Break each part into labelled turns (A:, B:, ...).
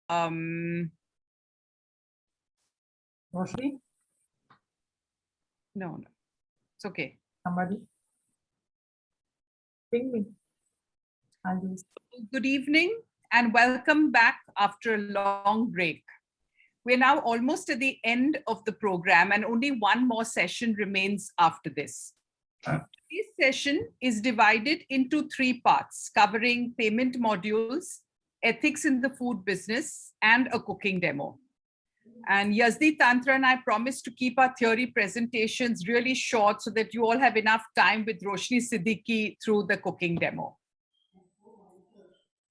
A: Um,
B: Roshni,
A: no, it's okay.
B: somebody ping me. I'll do it.
A: Good evening and welcome back after a long break. We're now almost at the end of the program and only one more session remains after this. Today's session is divided into 3 parts covering payment modules, ethics in the food business, and a cooking demo. And Yazdi, Tantra, and I promise to keep our theory presentations really short so that you all have enough time with Roshni Siddique through the cooking demo.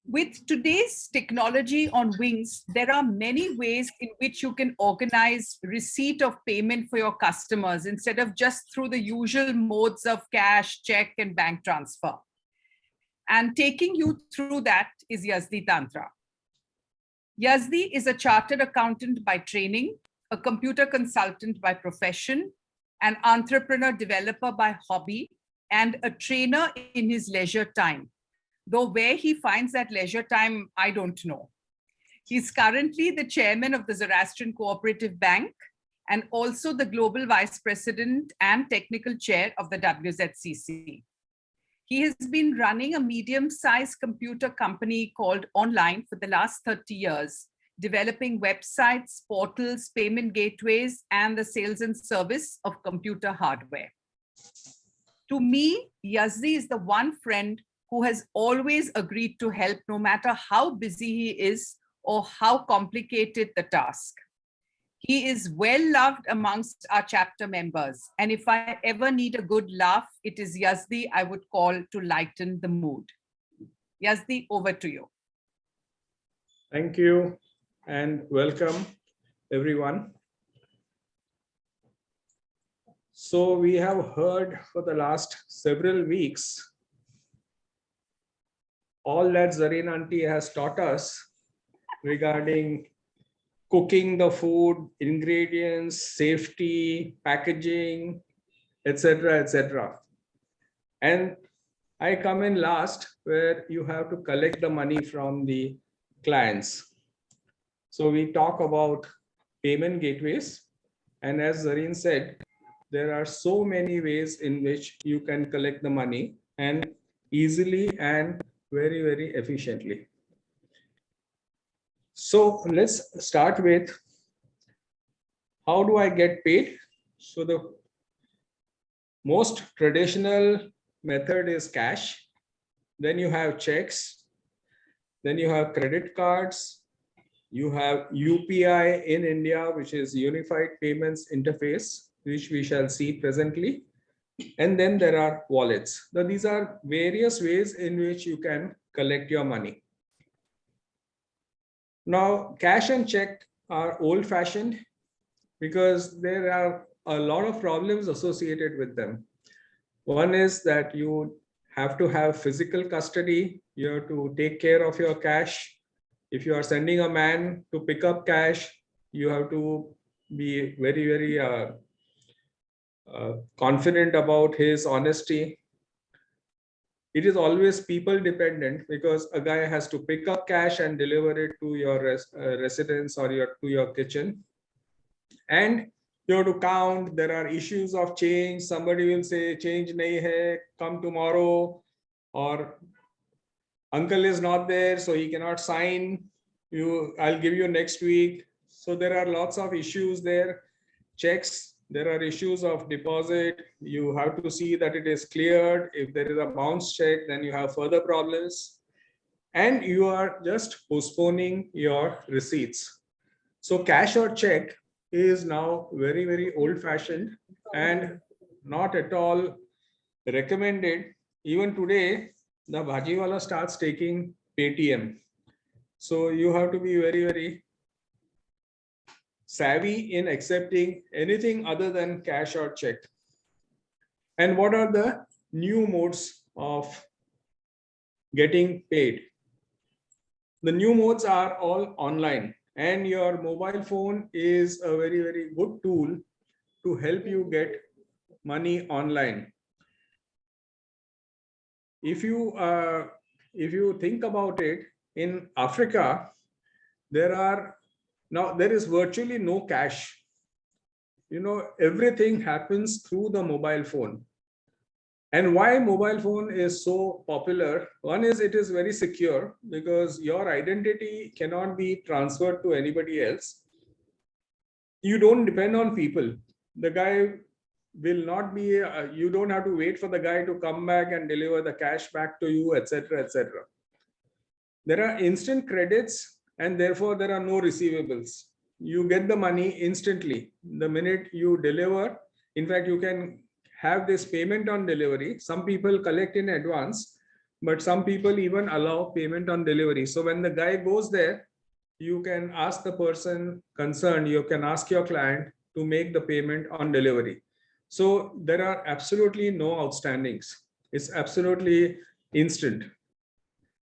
A: With today's technology on wings, there are many ways in which you can organize receipt of payment for your customers instead of just through the usual modes of cash, check, and bank transfer. And taking you through that is Yazdi Tantra. Yazdi is a chartered accountant by training, a computer consultant by profession, an entrepreneur developer by hobby, and a trainer in his leisure time. Though where he finds that leisure time, I don't know. He's currently the chairman of the Zoroastrian Cooperative Bank and also the global vice president and technical chair of the WZCC. He has been running a medium-sized computer company called Online for the last 30 years, developing websites, portals, payment gateways, and the sales and service of computer hardware. To me, Yazdi is the one friend who has always agreed to help no matter how busy he is or how complicated the task. He is well loved amongst our chapter members. And if I ever need a good laugh, it is Yazdi I would call to lighten the mood. Yazdi, over to you.
C: Thank you and welcome everyone. So we have heard for the last several weeks all that Zarine auntie has taught us regarding cooking the food, ingredients, safety, packaging, etc., etc. And I come in last where you have to collect the money from the clients. So we talk about payment gateways. And as Zarine said, there are so many ways in which you can collect the money and easily and very, very efficiently. So let's start with how do I get paid? So the most traditional method is cash. Then you have checks. Then you have credit cards. You have UPI in India, which is Unified Payments Interface, which we shall see presently. And then there are wallets. Now, these are various ways in which you can collect your money. Now, cash and check are old-fashioned because there are a lot of problems associated with them. One is that you have to have physical custody. You have to take care of your cash. If you are sending a man to pick up cash, you have to be very, very confident about his honesty. It is always people dependent because a guy has to pick up cash and deliver it to your residence or to your kitchen. And you have to count. There are issues of change. Somebody will say change nahi hai, come tomorrow, or uncle is not there, so he cannot sign. I'll give you next week. So there are lots of issues there. Checks. There are issues of deposit. You have to see that it is cleared. If there is a bounce check, then you have further problems. And you are just postponing your receipts. So cash or check is now very, very old-fashioned and not at all recommended. Even today, the Bhajiwala starts taking Paytm. So you have to be very, very savvy in accepting anything other than cash or check. And what are the new modes of getting paid? The new modes are all online, and your mobile phone is a very, very good tool to help you get money online. If you think about it, in Africa, there is virtually no cash. Everything happens through the mobile phone. And why mobile phone is so popular? One is it is very secure because your identity cannot be transferred to anybody else. You don't depend on people. The guy will not be, you don't have to wait for the guy to come back and deliver the cash back to you, etc., etc. There are instant credits and therefore there are no receivables. You get the money instantly the minute you deliver. In fact, you can have this payment on delivery. Some people collect in advance, but some people even allow payment on delivery. So when the guy goes there, you can ask the person concerned, you can ask your client to make the payment on delivery. So there are absolutely no outstandings. It's absolutely instant.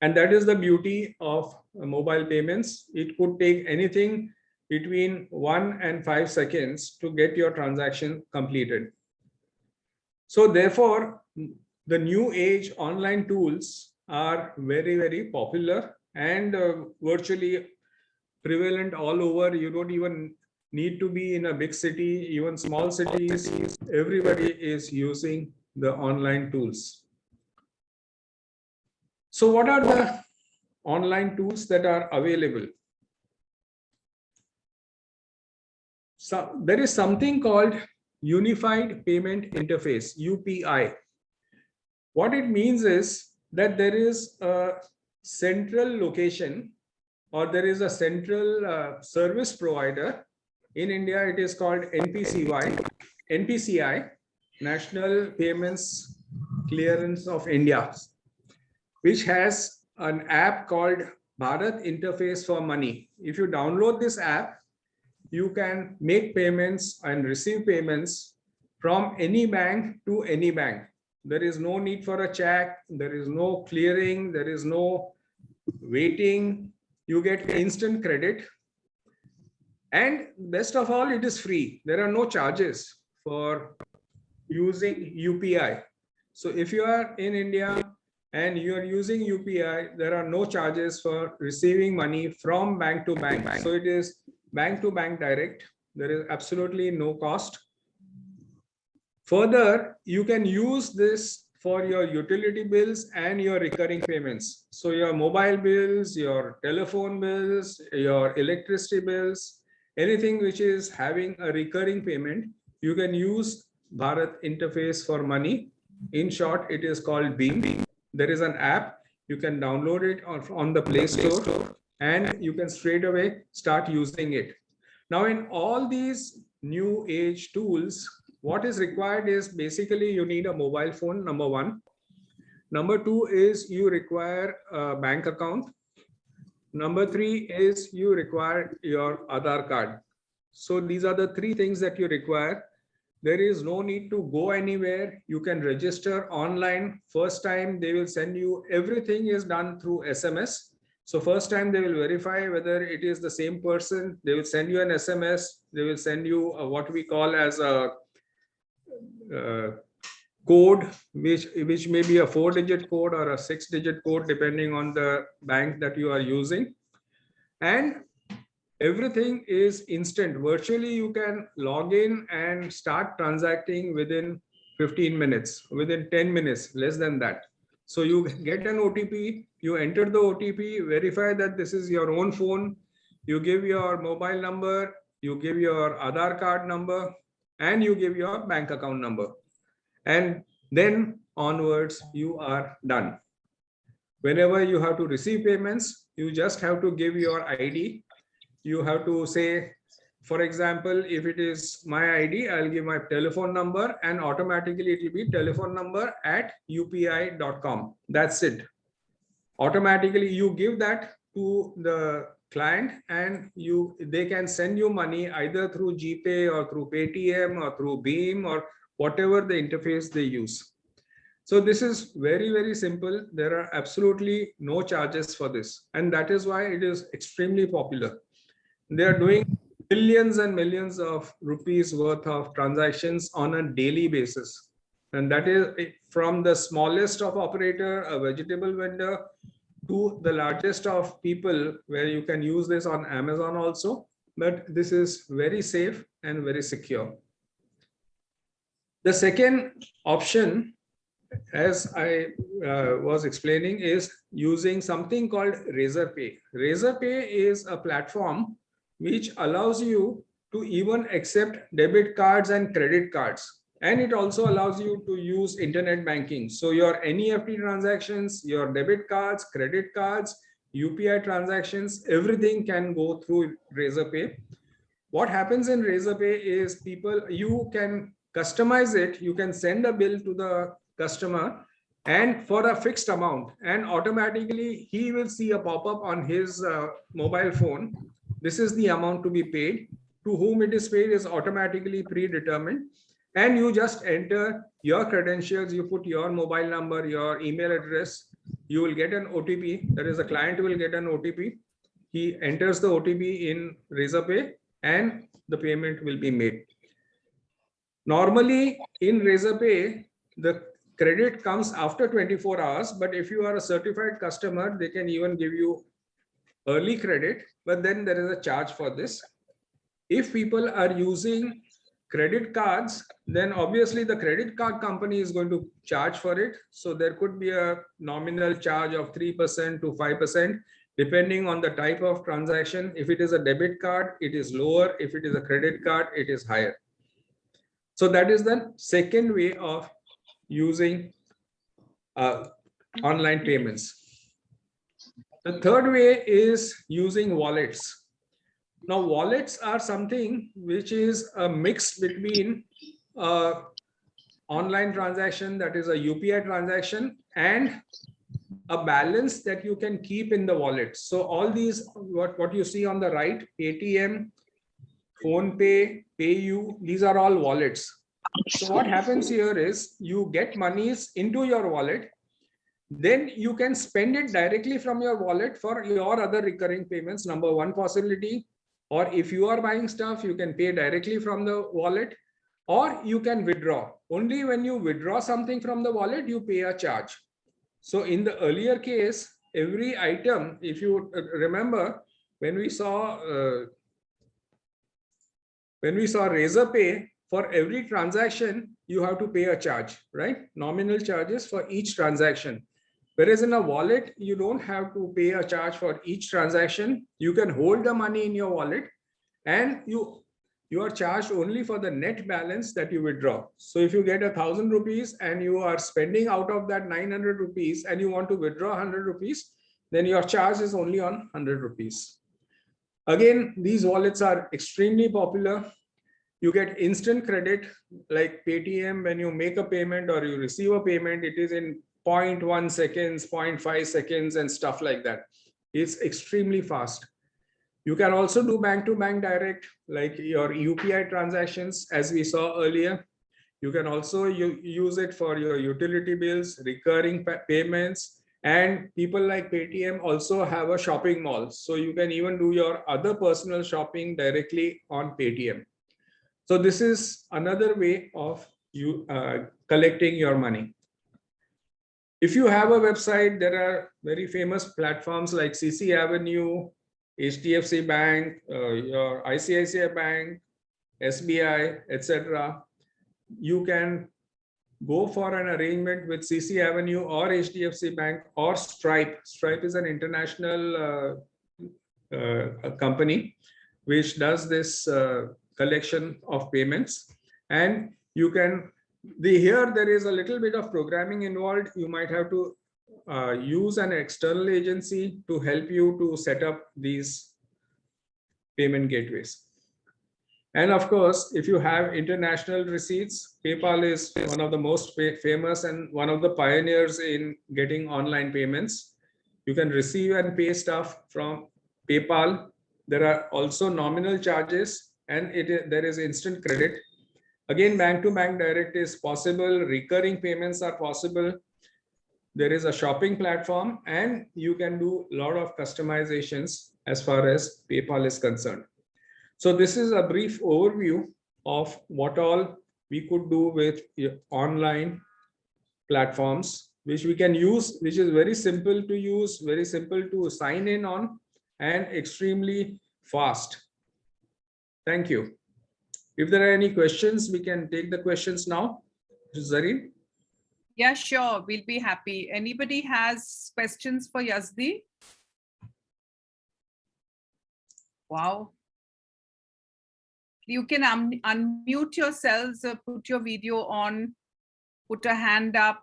C: And that is the beauty of mobile payments. It could take anything between 1 and 5 seconds to get your transaction completed. So therefore, the new age online tools are very, very popular and virtually prevalent all over. You don't even need to be in a big city, even small cities. Everybody is using the online tools. So what are the online tools that are available? So there is something called Unified Payment Interface, UPI. What it means is that there is a central location or there is a central service provider. In India, it is called NPCI, National Payments Clearance of India, which has an app called Bharat Interface for Money. If you download this app, you can make payments and receive payments from any bank to any bank. There is no need for a check. There is no clearing. There is no waiting. You get instant credit. And best of all, it is free. There are no charges for using UPI. So if you are in India and you are using UPI, there are no charges for receiving money from bank to bank. So it is bank to bank direct. There is absolutely no cost. Further, you can use this for your utility bills and your recurring payments. So your mobile bills, your telephone bills, your electricity bills, anything which is having a recurring payment, you can use Bharat Interface for Money. In short, it is called BEAM. There is an app. You can download it on the Play Store and you can straight away start using it. Now, in all these new age tools, what is required is basically you need a mobile phone, number one. Number two is you require a bank account. Number three is you require your Aadhaar card. So these are the three things that you require. There is no need to go anywhere. You can register online. First time they will send you, everything is done through SMS. So first time they will verify whether it is the same person. They will send you an SMS. They will send you what we call as a code, which may be a 4-digit code or a 6-digit code, depending on the bank that you are using. And everything is instant. Virtually, you can log in and start transacting within 15 minutes, within 10 minutes, less than that. So you get an OTP, you enter the OTP, verify that this is your own phone, you give your mobile number, you give your Aadhaar card number, and you give your bank account number. And then onwards, you are done. Whenever you have to receive payments, you just have to give your ID. You have to say, for example, if it is my ID, I'll give my telephone number and automatically it will be telephone number at upi.com. That's it. Automatically you give that to the client and they can send you money either through GPay or through Paytm or through Beam or whatever the interface they use. So this is very, very simple. There are absolutely no charges for this. And that is why it is extremely popular. They are doing millions and millions of rupees worth of transactions on a daily basis. And that is from the smallest of operator, a vegetable vendor, to the largest of people, where you can use this on Amazon also, but this is very safe and very secure. The second option, as I was explaining, is using something called Razorpay. Razorpay is a platform which allows you to even accept debit cards and credit cards. And it also allows you to use internet banking. So your NEFT transactions, your debit cards, credit cards, UPI transactions, everything can go through Razorpay. What happens in Razorpay is you can customize it. You can send a bill to the customer and for a fixed amount, and automatically he will see a pop-up on his mobile phone. This is the amount to be paid. To whom it is paid is automatically predetermined. And you just enter your credentials, you put your mobile number, your email address, you will get an OTP. That is, the client will get an OTP. He enters the OTP in Razorpay and the payment will be made. Normally in Razorpay, the credit comes after 24 hours, but if you are a certified customer, they can even give you early credit, but then there is a charge for this. If people are using credit cards, then obviously the credit card company is going to charge for it. So there could be a nominal charge of 3% to 5%, depending on the type of transaction. If it is a debit card, it is lower. If it is a credit card, it is higher. So that is the second way of using online payments. The third way is using wallets. Now, wallets are something which is a mix between online transaction, that is a UPI transaction, and a balance that you can keep in the wallet. So all these, what you see on the right, Paytm, PhonePe, PayU, these are all wallets. So what happens here is you get monies into your wallet, then you can spend it directly from your wallet for your other recurring payments, number one possibility. Or if you are buying stuff, you can pay directly from the wallet, or you can withdraw. Only when you withdraw something from the wallet, you pay a charge. So in the earlier case, every item, if you remember, when we saw Razorpay, for every transaction, you have to pay a charge, right? Nominal charges for each transaction. Whereas in a wallet, you don't have to pay a charge for each transaction. You can hold the money in your wallet and you are charged only for the net balance that you withdraw. So if you get 1,000 rupees and you are spending out of that 900 rupees and you want to withdraw 100 rupees, then your charge is only on 100 rupees. Again, these wallets are extremely popular. You get instant credit like Paytm. When you make a payment or you receive a payment, it is in 0.1 seconds, 0.5 seconds and stuff like that. It's extremely fast. You can also do bank-to-bank direct, like your UPI transactions, as we saw earlier. You can also use it for your utility bills, recurring payments, and people like Paytm also have a shopping mall. So you can even do your other personal shopping directly on Paytm. So this is another way of you collecting your money. If you have a website, there are very famous platforms like CC Avenue, HDFC Bank, your ICICI Bank, SBI, etc. You can go for an arrangement with CC Avenue or HDFC Bank or Stripe. Stripe is an international company which does this collection of payments, and you can here there is a little bit of programming involved. You might have to use an external agency to help you to set up these payment gateways. And of course, if you have international receipts, PayPal is one of the most famous and one of the pioneers in getting online payments. You can receive and pay stuff from PayPal. There are also nominal charges, and there is instant credit. Again, bank-to-bank direct is possible. Recurring payments are possible. There is a shopping platform, and you can do a lot of customizations as far as PayPal is concerned. So this is a brief overview of what all we could do with online platforms. which we can use, which is very simple to use, very simple to sign in on, and extremely fast. Thank you. If there are any questions, we can take the questions now. Zarine?
A: Yeah, sure. We'll be happy. Anybody has questions for Yazdi? Wow. You can unmute yourselves, put your video on, put a hand up.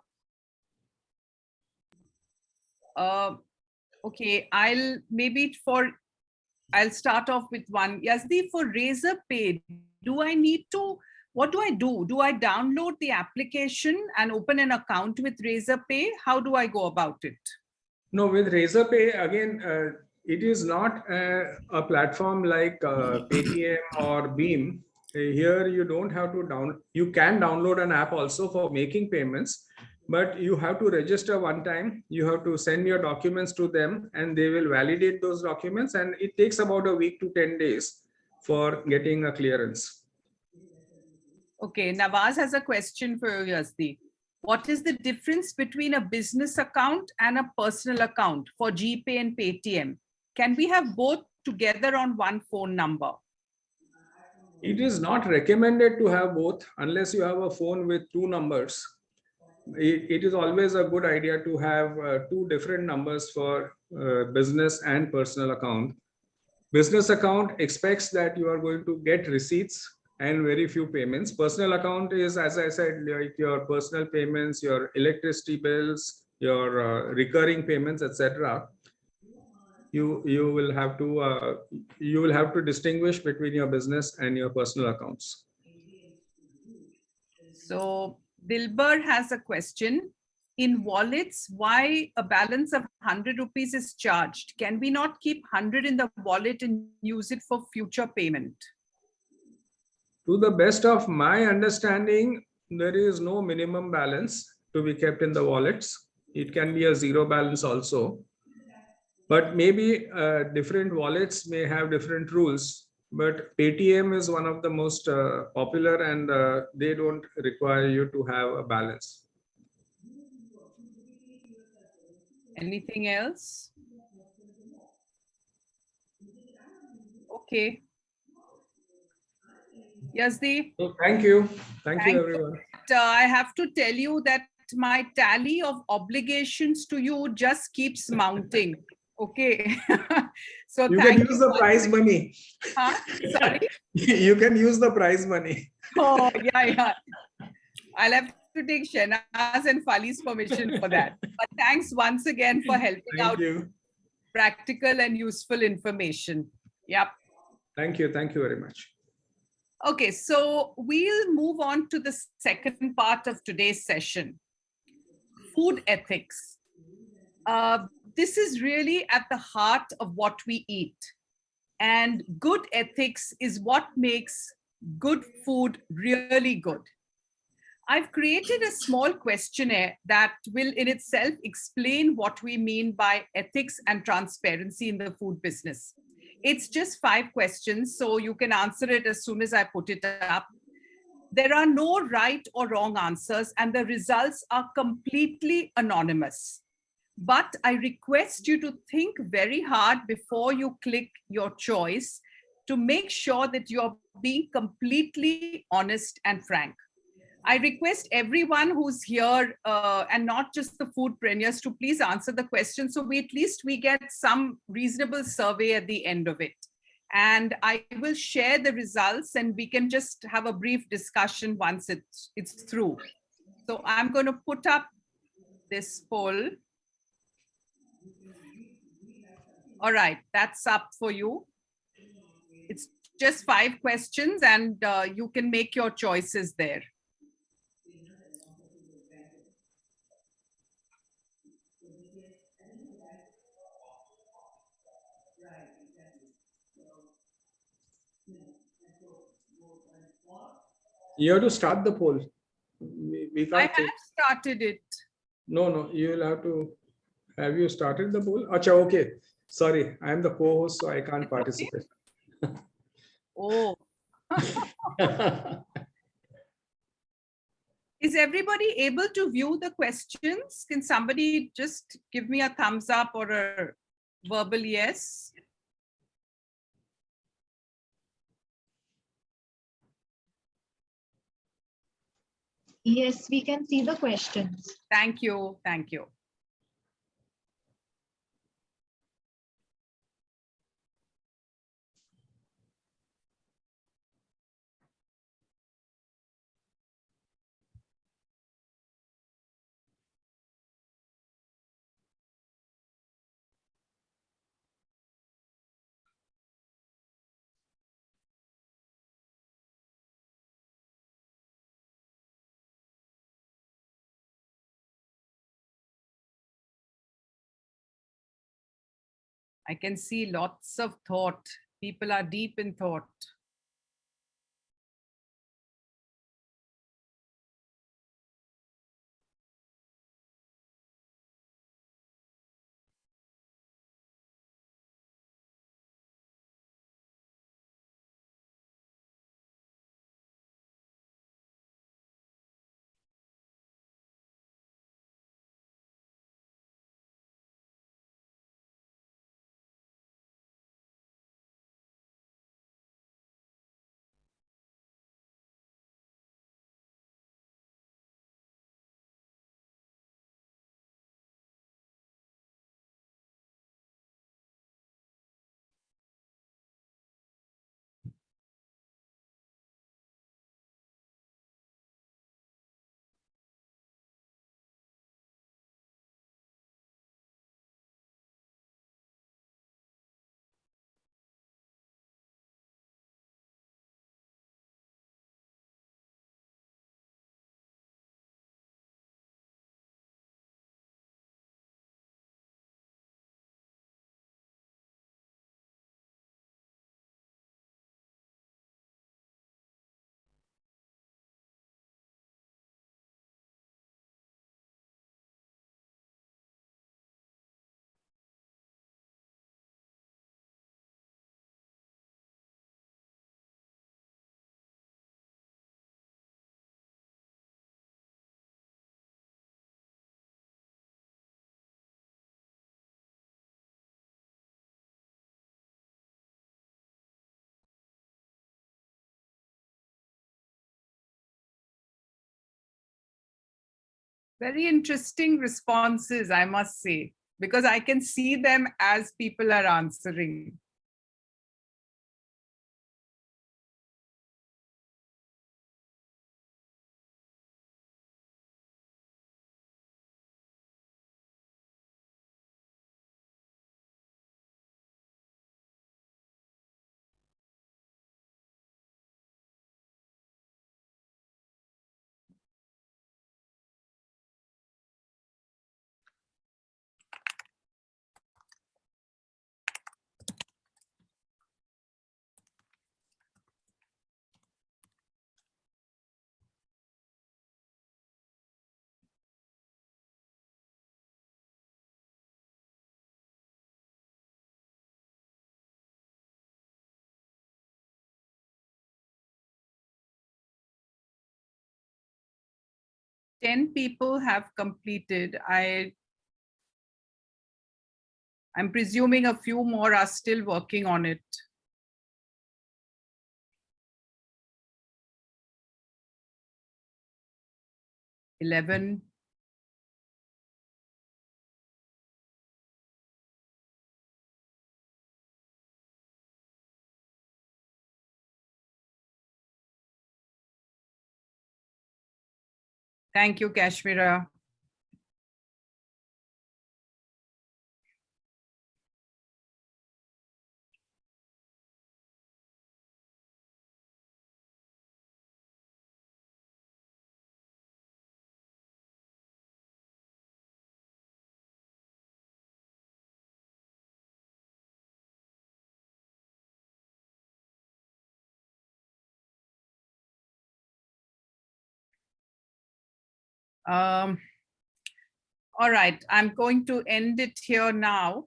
A: Okay, I'll start off with one. Yazdi, for Razorpay, what do I do? Do I download the application and open an account with Razorpay? How do I go about it?
C: No, with Razorpay, again, it is not a platform like Paytm or Beam. Here, you don't have to you can download an app also for making payments, but you have to register one time. You have to send your documents to them and they will validate those documents. And it takes about a week to 10 days for getting a clearance.
A: Okay, Nawaz has a question for you, Yazdi. What is the difference between a business account and a personal account for GPay and Paytm? Can we have both together on one phone number?
C: It is not recommended to have both unless you have a phone with two numbers. It is always a good idea to have two different numbers for business and personal account. Business account expects that you are going to get receipts and very few payments. Personal account is, as I said, like your personal payments, your electricity bills, your recurring payments, etc. You will have to distinguish between your business and your personal accounts.
A: So Dilbar has a question. In wallets, why a balance of 100 rupees is charged? Can we not keep 100 in the wallet and use it for future payment?
C: To the best of my understanding, there is no minimum balance to be kept in the wallets. It can be a zero balance also. But maybe different wallets may have different rules. But Paytm is one of the most popular and they don't require you to have a balance.
A: Anything else? Okay. Yazdi.
C: So thank you. Thank you, everyone.
A: I have to tell you that my tally of obligations to you just keeps mounting. Okay. So
C: you can use the prize money.
A: Huh? Sorry?
C: You can use the prize money.
A: Oh, yeah. I'll have to take Shehnaz and Fali's permission for that. But thanks once again for helping out. Practical and useful information. Yep.
C: Thank you. Thank you very much.
A: Okay, so we'll move on to the second part of today's session, food ethics. This is really at the heart of what we eat. And good ethics is what makes good food really good. I've created a small questionnaire that will in itself explain what we mean by ethics and transparency in the food business. It's just 5 questions, so you can answer it as soon as I put it up. There are no right or wrong answers, and the results are completely anonymous. But I request you to think very hard before you click your choice to make sure that you're being completely honest and frank. I request everyone who's here and not just the foodpreneurs to please answer the question so at least we get some reasonable survey at the end of it. And I will share the results and we can just have a brief discussion once it's through. So I'm going to put up this poll. All right, that's up for you. It's just 5 questions and you can make your choices there.
C: You have to start the poll. We can't
A: I have started it.
C: No, you will have to. Have you started the poll? Acha, okay. Sorry, I am the co-host, so I can't participate.
A: Oh. Is Is everybody able to view the questions? Can somebody just give me a thumbs up or a verbal yes?
D: Yes, we can see the questions.
A: Thank you. Thank you. I can see lots of thought. People are deep in thought. Very interesting responses, I must say, because I can see them as people are answering. Ten people have completed. I'm presuming a few more are still working on it. $11. Thank you, Kashmira. All right, I'm going to end it here now.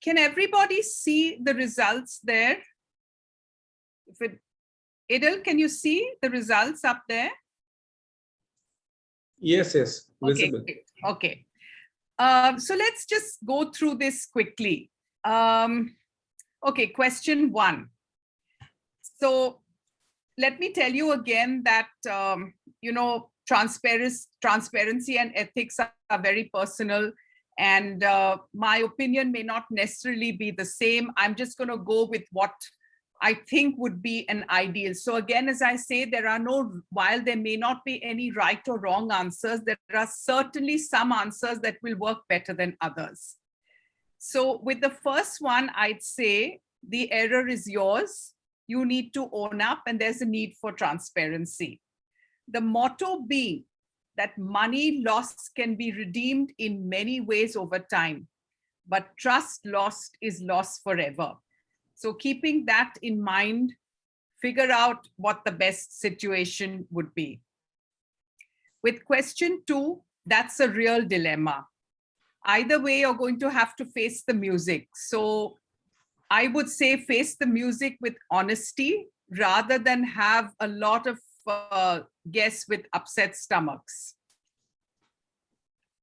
A: Can everybody see the results there? Idil, can you see the results up there?
C: Yes,
A: Okay,
C: visible.
A: great. Okay. So let's just go through this quickly. Okay, question 1. So let me tell you again that, transparency and ethics are very personal, and my opinion may not necessarily be the same. I'm just going to go with what I think would be an ideal. So again, as I say, while there may not be any right or wrong answers, there are certainly some answers that will work better than others. So with the first one, I'd say the error is yours. You need to own up, and there's a need for transparency. The motto being that money lost can be redeemed in many ways over time, but trust lost is lost forever. So keeping that in mind, figure out what the best situation would be. With question 2, that's a real dilemma. Either way, you're going to have to face the music. So I would say face the music with honesty rather than have a lot of guess with upset stomachs.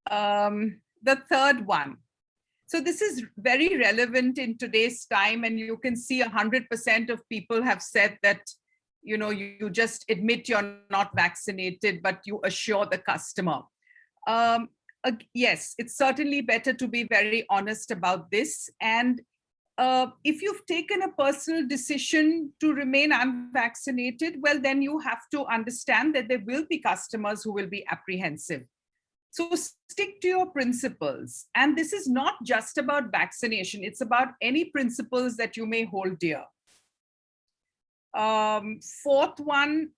A: The third one. So this is very relevant in today's time, and you can see 100% of people have said that, you just admit you're not vaccinated, but you assure the customer. Yes, it's certainly better to be very honest about this. And if you've taken a personal decision to remain unvaccinated, well, then you have to understand that there will be customers who will be apprehensive. So stick to your principles. And this is not just about vaccination. It's about any principles that you may hold dear. Fourth one,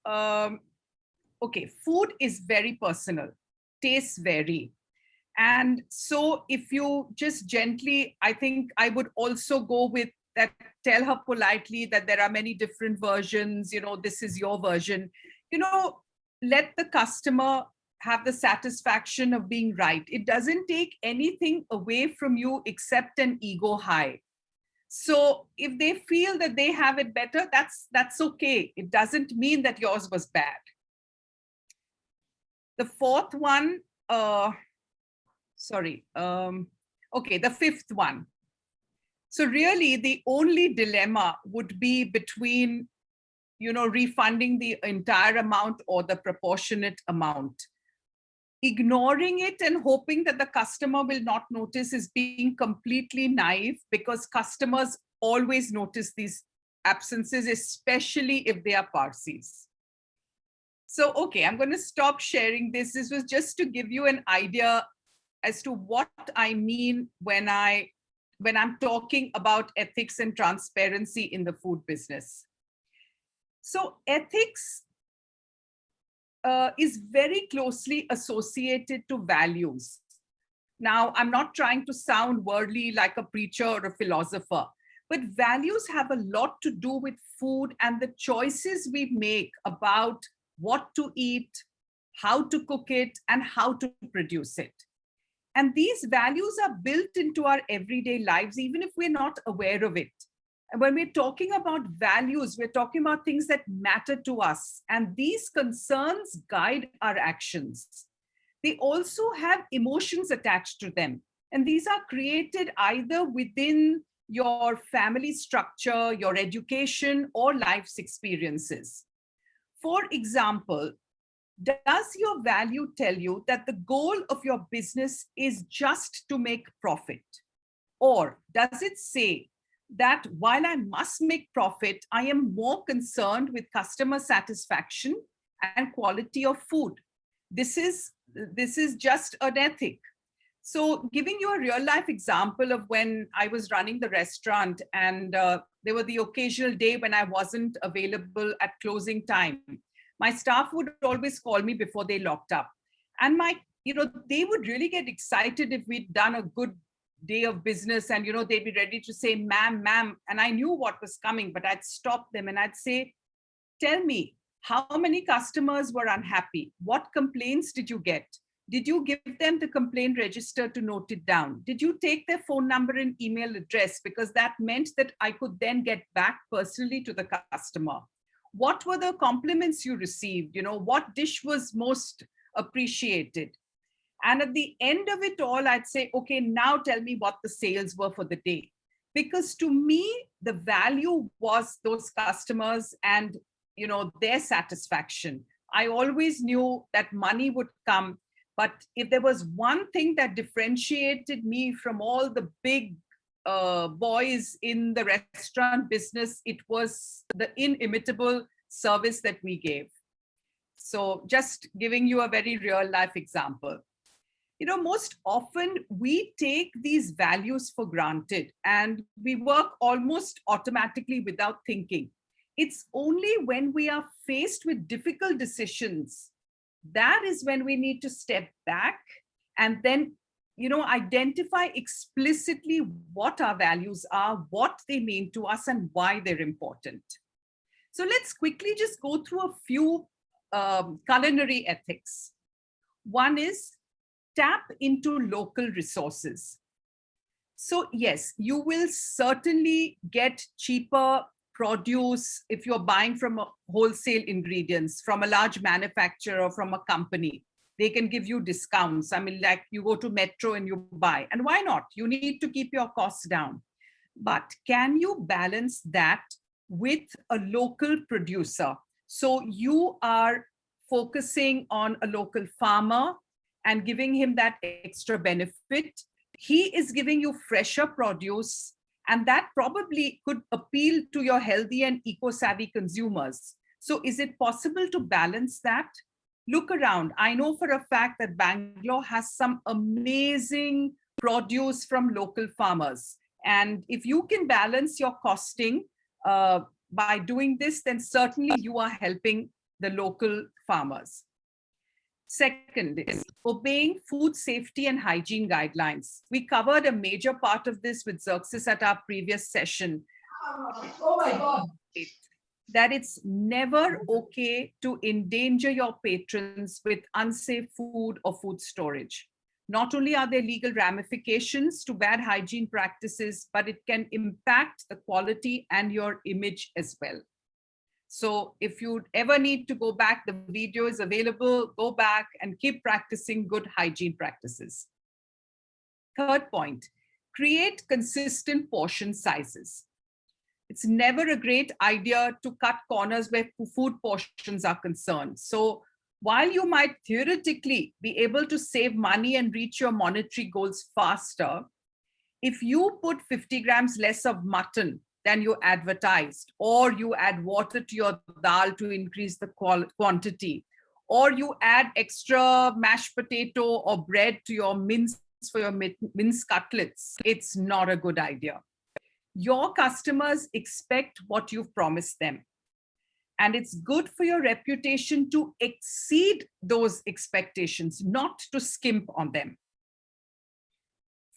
A: okay, food is very personal. Tastes vary. And so if you just gently, I think I would also go with that, tell her politely that there are many different versions, this is your version. Let the customer have the satisfaction of being right. It doesn't take anything away from you except an ego high. So if they feel that they have it better, that's okay. It doesn't mean that yours was bad. The fourth one, okay, the fifth one. So really the only dilemma would be between, refunding the entire amount or the proportionate amount. Ignoring it and hoping that the customer will not notice is being completely naive, because customers always notice these absences, especially if they are Parsis. So, okay, I'm going to stop sharing this. This was just to give you an idea as to what I mean when I'm talking about ethics and transparency in the food business. So ethics is very closely associated to values. Now, I'm not trying to sound worldly like a preacher or a philosopher, but values have a lot to do with food and the choices we make about what to eat, how to cook it, and how to produce it. And these values are built into our everyday lives, even if we're not aware of it. And when we're talking about values, we're talking about things that matter to us. And these concerns guide our actions. They also have emotions attached to them. And these are created either within your family structure, your education, or life's experiences. For example, does your value tell you that the goal of your business is just to make profit? Or does it say that while I must make profit, I am more concerned with customer satisfaction and quality of food? This is just an ethic. So giving you a real life example of when I was running the restaurant, and there were the occasional day when I wasn't available at closing time. My staff would always call me before they locked up. And they would really get excited if we'd done a good day of business, and they'd be ready to say, ma'am, and I knew what was coming, but I'd stop them and I'd say, tell me, how many customers were unhappy? What complaints did you get? Did you give them the complaint register to note it down? Did you take their phone number and email address? Because that meant that I could then get back personally to the customer. What were the compliments you received? What dish was most appreciated? And at the end of it all, I'd say, okay, now tell me what the sales were for the day. Because to me, the value was those customers and their satisfaction. I always knew that money would come. But if there was one thing that differentiated me from all the big boys in the restaurant business, it was the inimitable service that we gave. So just giving you a very real life example. Most often we take these values for granted and we work almost automatically without thinking. It's only when we are faced with difficult decisions that is when we need to step back and then, identify explicitly what our values are, what they mean to us, and why they're important. So let's quickly just go through a few culinary ethics. One is tap into local resources. So yes, you will certainly get cheaper produce if you're buying from a wholesale ingredients from a large manufacturer or from a company. They can give you discounts. I mean, like you go to Metro and you buy, and why not? You need to keep your costs down. But can you balance that with a local producer? So you are focusing on a local farmer and giving him that extra benefit. He is giving you fresher produce, and that probably could appeal to your healthy and eco-savvy consumers. So is it possible to balance that? Look around. I know for a fact that Bangalore has some amazing produce from local farmers. And if you can balance your costing by doing this, then certainly you are helping the local farmers. Second is obeying food safety and hygiene guidelines. We covered a major part of this with Xerxes at our previous session.
B: Oh my God.
A: That it's never okay to endanger your patrons with unsafe food or food storage. Not only are there legal ramifications to bad hygiene practices, but it can impact the quality and your image as well. So if you ever need to go back, the video is available, go back and keep practicing good hygiene practices. Third point, create consistent portion sizes. It's never a great idea to cut corners where food portions are concerned. So while you might theoretically be able to save money and reach your monetary goals faster, if you put 50 grams less of mutton than you advertised, or you add water to your dal to increase the quantity, or you add extra mashed potato or bread to your mince for your mince cutlets, it's not a good idea. Your customers expect what you've promised them. And it's good for your reputation to exceed those expectations, not to skimp on them.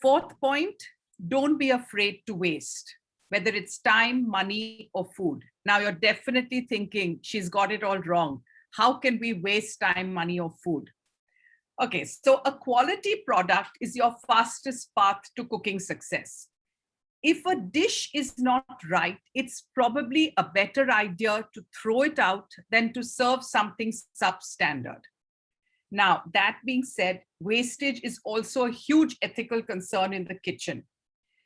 A: Fourth point, don't be afraid to waste, whether it's time, money, or food. Now you're definitely thinking, she's got it all wrong. How can we waste time, money, or food? Okay, so a quality product is your fastest path to cooking success. If a dish is not right, it's probably a better idea to throw it out than to serve something substandard. Now, that being said, wastage is also a huge ethical concern in the kitchen.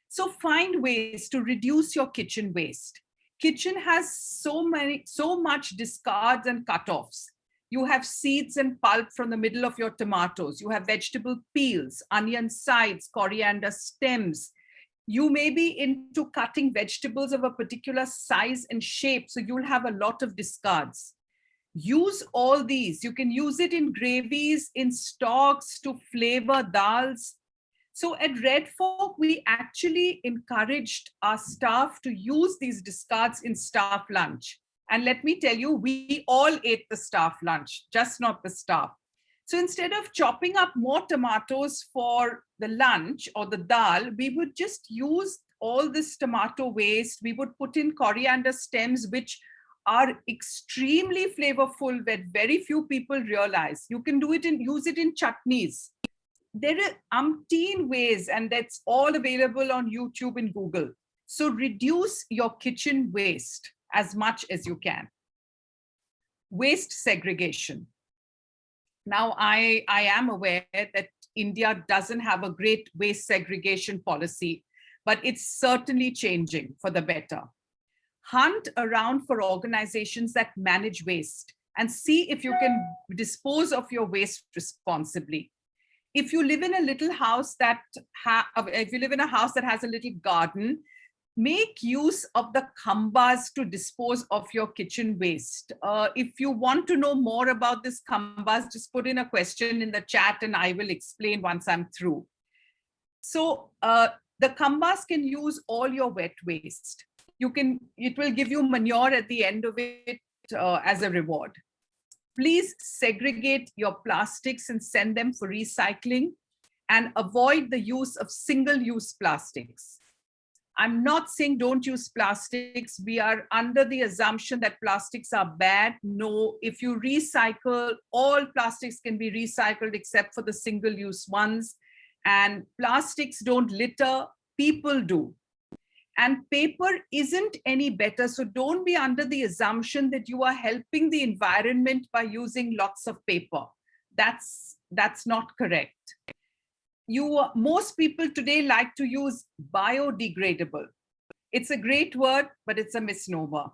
A: So find ways to reduce your kitchen waste. Kitchen has so much discards and cutoffs. You have seeds and pulp from the middle of your tomatoes. You have vegetable peels, onion sides, coriander stems. You may be into cutting vegetables of a particular size and shape, so you'll have a lot of discards. Use all these. You can use it in gravies, in stocks, to flavor dals. So at Red Fork, we actually encouraged our staff to use these discards in staff lunch. And let me tell you, we all ate the staff lunch, just not the staff. So instead of chopping up more tomatoes for the lunch or the dal, we would just use all this tomato waste. We would put in coriander stems, which are extremely flavorful that very few people realize. You can use it in chutneys. There are umpteen ways, and that's all available on YouTube and Google. So reduce your kitchen waste as much as you can. Waste segregation. Now, I am aware that India doesn't have a great waste segregation policy, but it's certainly changing for the better. Hunt around for organizations that manage waste and see if you can dispose of your waste responsibly. If you live in a little house that if you live in a house that has a little garden, make use of the khambas to dispose of your kitchen waste. If you want to know more about this khambas, just put in a question in the chat and I will explain once I'm through. So the khambas can use all your wet waste. It will give you manure at the end of it as a reward. Please segregate your plastics and send them for recycling, and avoid the use of single-use plastics. I'm not saying don't use plastics. We are under the assumption that plastics are bad. No, if you recycle, all plastics can be recycled except for the single-use ones. And plastics don't litter, people do. And paper isn't any better. So don't be under the assumption that you are helping the environment by using lots of paper. That's not correct. Most people today like to use biodegradable. It's a great word, but it's a misnomer.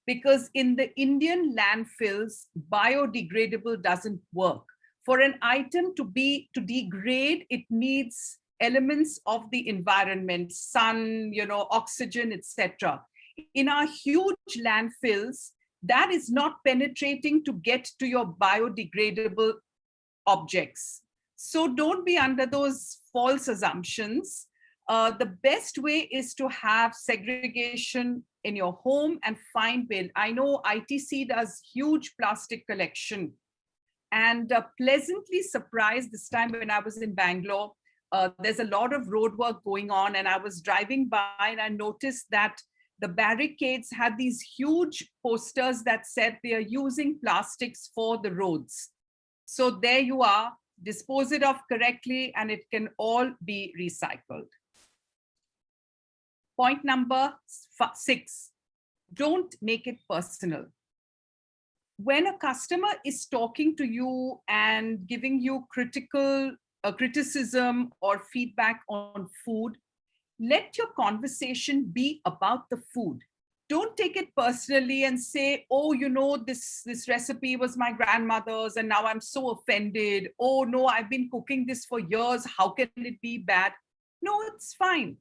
A: Because in the Indian landfills, biodegradable doesn't work. For an item to degrade, it needs elements of the environment, sun, oxygen, etc. In our huge landfills, that is not penetrating to get to your biodegradable objects. So don't be under those false assumptions. The best way is to have segregation in your home and find bin. I know ITC does huge plastic collection, and pleasantly surprised this time when I was in Bangalore. There's a lot of road work going on, and I was driving by and I noticed that the barricades had these huge posters that said they are using plastics for the roads. So there you are, dispose it of correctly and it can all be recycled. Point number 6, don't make it personal. When a customer is talking to you and giving you criticism or feedback on food, let your conversation be about the food. Don't take it personally and say, oh, this recipe was my grandmother's and now I'm so offended. Oh no, I've been cooking this for years. How can it be bad? No, it's fine.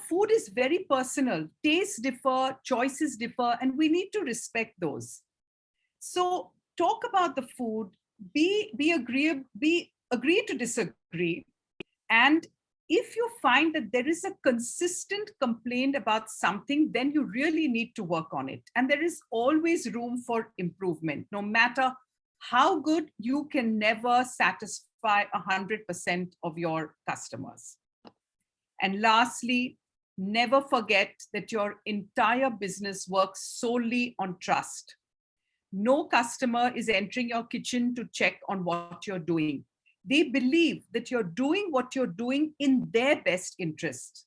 A: Food is very personal. Tastes differ, choices differ, and we need to respect those. So talk about the food, agree to disagree. And if you find that there is a consistent complaint about something, then you really need to work on it. And there is always room for improvement. No matter how good, you can never satisfy 100% of your customers. And lastly, never forget that your entire business works solely on trust. No customer is entering your kitchen to check on what you're doing. They believe that you're doing what you're doing in their best interest.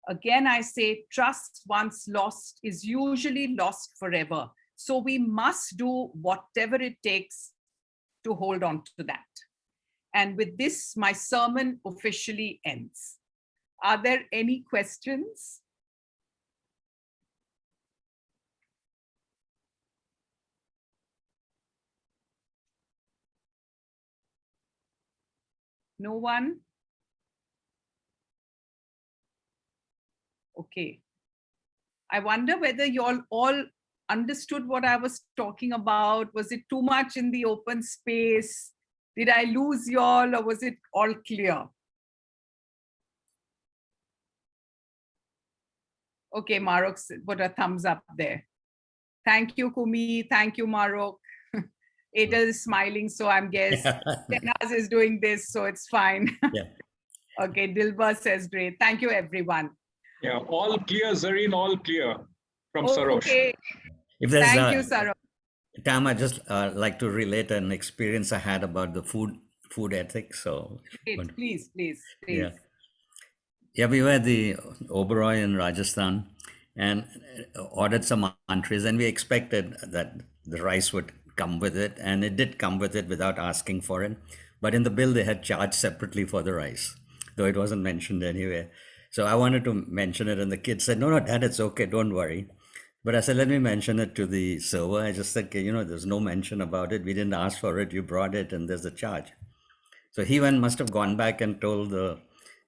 A: Again, I say trust once lost is usually lost forever. So we must do whatever it takes to hold on to that. And with this, my sermon officially ends. Are there any questions? No one? Okay. I wonder whether you all understood what I was talking about. Was it too much in the open space? Did I lose you all, or was it all clear? Okay, Marok put a thumbs up there. Thank you, Kumi. Thank you, Marok. Adel is smiling, so I'm guessing Tenaz is doing this, so it's fine.
E: Yeah.
A: Okay, Dilba says great. Thank you, everyone.
C: Yeah, all clear, Zarine, all clear from Sarosh.
A: Okay.
E: If there's
A: Thank you, Sarah.
E: Tam, I just like to relate an experience I had about the food ethics. So, but,
A: Please, please,
E: yeah,
A: please.
E: yeah, we were at the Oberoi in Rajasthan and ordered some entrees, and we expected that the rice would come with it, and it did come with it without asking for it. But in the bill, they had charged separately for the rice, though it wasn't mentioned anywhere. So I wanted to mention it, and the kid said, "No, no, Dad, it's okay. Don't worry." But I said, let me mention it to the server. I just said, you know, there's no mention about it. We didn't ask for it. You brought it and there's a charge. So he must have gone back and told the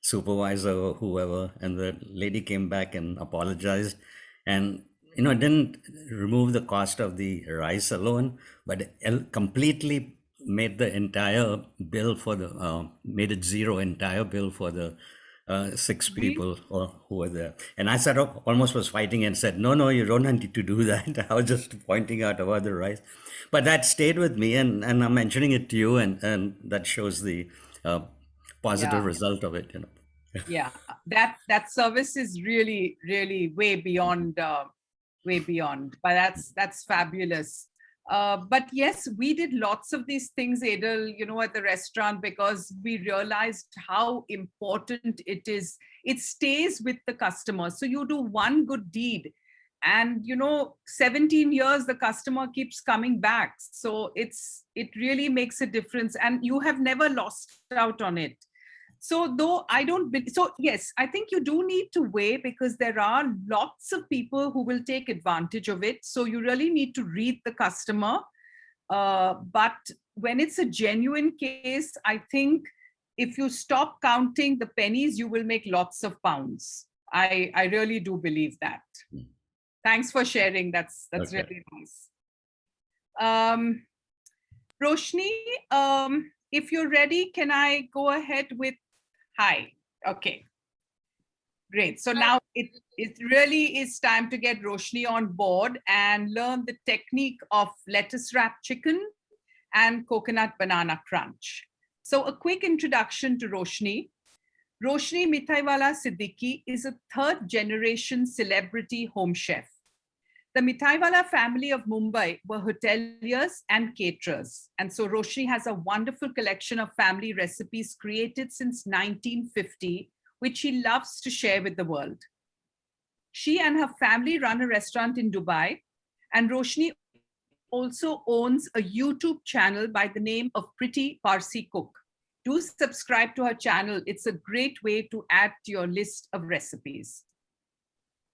E: supervisor or whoever. And the lady came back and apologized. And, you know, didn't remove the cost of the rice alone, but completely made the entire bill for the, made it zero entire bill for the six people who were there. And I sort of almost was fighting and said, no, no, you don't need to do that. I was just pointing out about the rice. But that stayed with me, and I'm mentioning it to you, and that shows the positive result of it, you know.
A: Yeah, that service is really, really way beyond, but that's fabulous. But yes, we did lots of these things, Adel, you know, at the restaurant, because we realized how important it is. It stays with the customer. So you do one good deed, and, you know, 17 years, the customer keeps coming back. So it really makes a difference, and you have never lost out on it. So though I don't, so yes, I think you do need to weigh, because there are lots of people who will take advantage of it. So you really need to read the customer. But when it's a genuine case, I think if you stop counting the pennies, you will make lots of pounds. I really do believe that. Thanks for sharing. That's
E: Okay.
A: really nice. Roshni, if you're ready, can I go ahead with hi? Okay, great. So now it really is time to get Roshni on board and learn the technique of lettuce wrap chicken and coconut banana crunch. So a quick introduction to Roshni. Roshni Mithaiwalla Siddique is a third generation celebrity home chef. The Mithaiwalla family of Mumbai were hoteliers and caterers. And so Roshni has a wonderful collection of family recipes created since 1950, which she loves to share with the world. She and her family run a restaurant in Dubai, and Roshni also owns a YouTube channel by the name of Pretty Parsi Cook. Do subscribe to her channel. It's a great way to add to your list of recipes.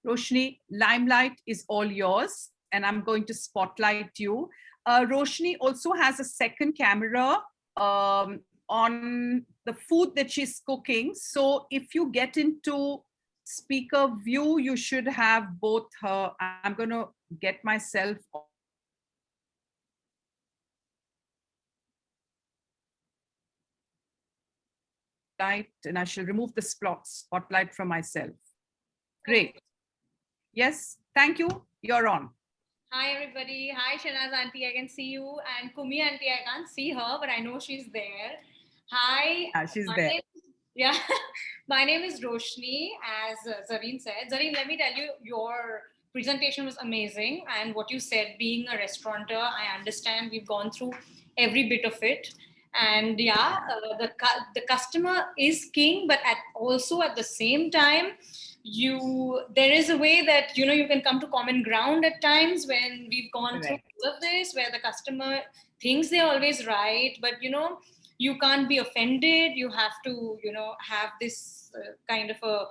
A: Roshni, limelight is all yours, and I'm going to spotlight you. Roshni also has a second camera on the food that she's cooking. So if you get into speaker view, you should have both her. I'm going to get myself and I shall remove the spotlight from myself. Great. Yes, thank you. You're on.
F: Hi, everybody. Hi, Shanaz auntie. I can see you. And Kumi auntie, I can't see her, but I know she's there. Hi.
A: Yeah, she's there.
F: Yeah. My name is Roshni, as Zarine said. Zarine, let me tell you, your presentation was amazing. And what you said, being a restaurateur, I understand we've gone through every bit of it. And yeah, the customer is king, but also at the same time, there is a way that you can come to common ground at times when we've gone through all of this, where the customer thinks they're always right, but you can't be offended. You have to have this kind of a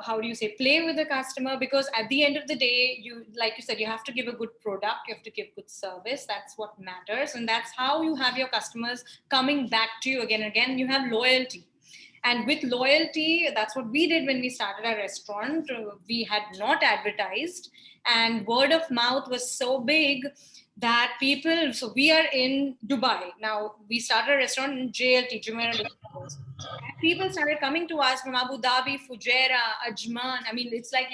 F: how do you say, play with the customer, because at the end of the day, like you said, you have to give a good product, you have to give good service. That's what matters, and that's how you have your customers coming back to you again and again. You have loyalty. And with loyalty, that's what we did when we started our restaurant. We had not advertised, and word of mouth was so big that people, so we are in Dubai. Now, we started a restaurant in JLT, Jumeirah. And people started coming to us from Abu Dhabi, Fujairah, Ajman. I mean, it's like,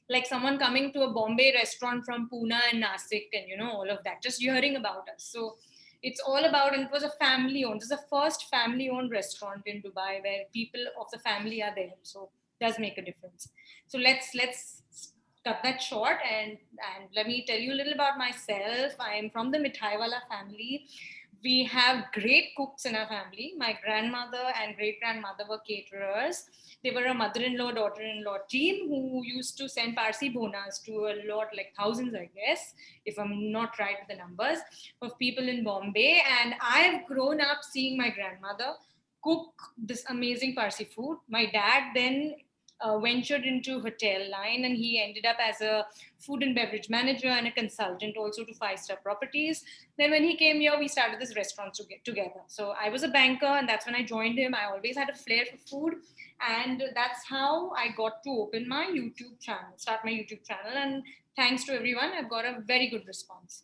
F: like someone coming to a Bombay restaurant from Pune and Nasik and, all of that, just hearing about us. So it's all about, and it was a family-owned. This is the first family-owned restaurant in Dubai where people of the family are there. So it does make a difference. So let's cut that short and let me tell you a little about myself. I am from the Mithaiwalla family. We have great cooks in our family. My grandmother and great-grandmother were caterers. They were a mother-in-law, daughter-in-law team who used to send Parsi bonas to a lot, like thousands, I guess, if I'm not right with the numbers, of people in Bombay. And I've grown up seeing my grandmother cook this amazing Parsi food. My dad then ventured into hotel line, and he ended up as a food and beverage manager and a consultant also to 5-star properties. Then when he came here, we started this restaurant together. So I was a banker, and that's when I joined him. I always had a flair for food, and that's how I got to open my YouTube channel, start my YouTube channel. And thanks to everyone, I've got a very good response.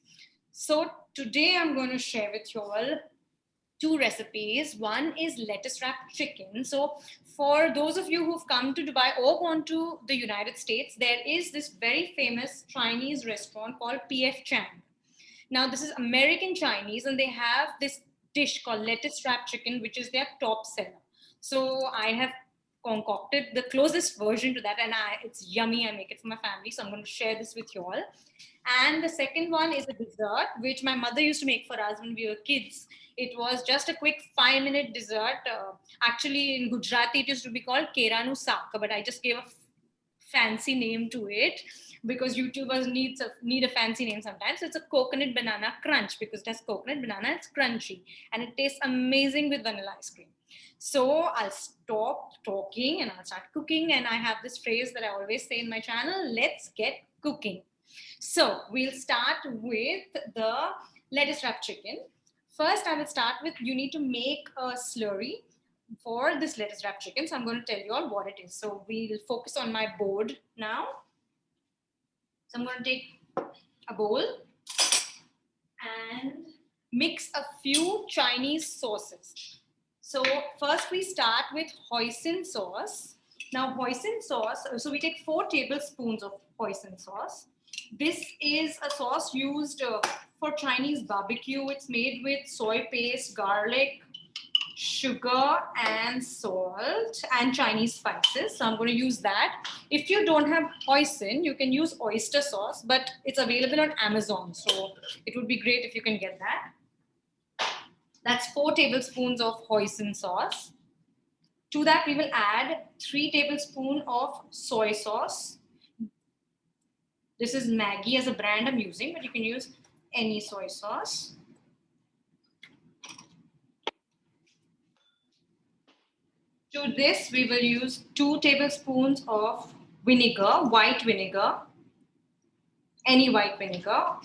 F: So today I'm going to share with you all 2 recipes. One is lettuce wrapped chicken. So for those of you who've come to Dubai or gone to the United States, there is this very famous Chinese restaurant called PF Chang. Now this is American Chinese, and they have this dish called lettuce wrapped chicken, which is their top seller. So I have concocted the closest version to that, and it's yummy. I make it for my family, so I'm going to share this with you all. And the second one is a dessert, which my mother used to make for us when we were kids. It was just a quick 5-minute dessert. Actually, in Gujarati, it used to be called Keranu Saka, but I just gave a fancy name to it because YouTubers need a fancy name sometimes. So it's a coconut banana crunch because it has coconut banana, it's crunchy, and it tastes amazing with vanilla ice cream. So I'll stop talking and I'll start cooking. And I have this phrase that I always say in my channel: let's get cooking. So we'll start with the lettuce wrapped chicken. First, I will start with, you need to make a slurry for this lettuce wrapped chicken. So I'm going to tell you all what it is. So we'll focus on my board now. So I'm going to take a bowl and mix a few Chinese sauces. So first we start with hoisin sauce. Now hoisin sauce, so we take 4 tablespoons of hoisin sauce. This is a sauce used for Chinese barbecue. It's made with soy paste, garlic, sugar, and salt, and Chinese spices. So I'm going to use that. If you don't have hoisin, you can use oyster sauce, but it's available on Amazon. So it would be great if you can get that. That's 4 tablespoons of hoisin sauce. To that, we will add 3 tablespoons of soy sauce. This is Maggi as a brand I'm using, but you can use any soy sauce. To this, we will use 2 tablespoons of vinegar, white vinegar, any white vinegar.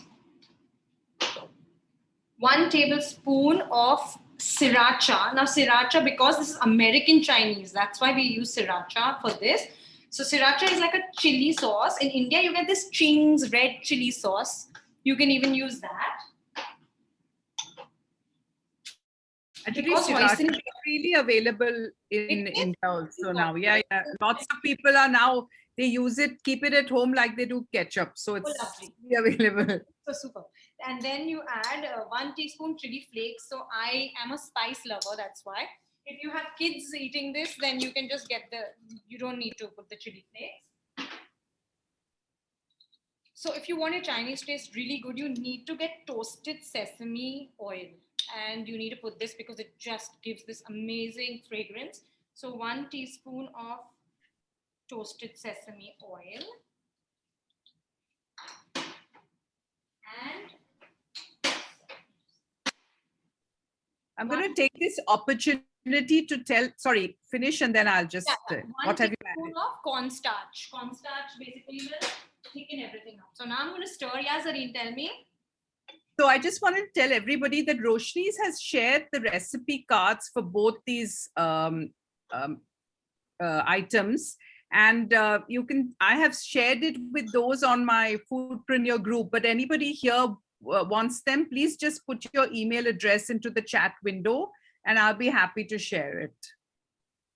F: 1 tablespoon of sriracha. Now sriracha, because this is American Chinese, that's why we use sriracha for this. So sriracha is like a chili sauce. In India, you get this Ching's red chili sauce. You can even use that.
A: Actually,
F: Because
A: sriracha
F: hoisin-
A: is really available in India also now. Yeah. Lots of people are now, they use it, keep it at home like they do ketchup. So it's
F: lovely.
A: really available.
F: So super. And then you add 1 teaspoon chili flakes. So I am a spice lover, that's why. If you have kids eating this, then you can just get you don't need to put the chili flakes. So if you want your Chinese taste really good, you need to get toasted sesame oil. And you need to put this because it just gives this amazing fragrance. So 1 teaspoon of toasted sesame oil. And
A: I'm going to take this opportunity to finish and then I'll just, what have you added?
F: 1 teaspoon of cornstarch. Cornstarch basically will thicken everything up. So now I'm going to stir. Zarine, tell me.
A: So I just wanted to tell everybody that Roshni's has shared the recipe cards for both these items. And I have shared it with those on my Foodpreneur group, but anybody here wants them, please just put your email address into the chat window and I'll be happy to share it.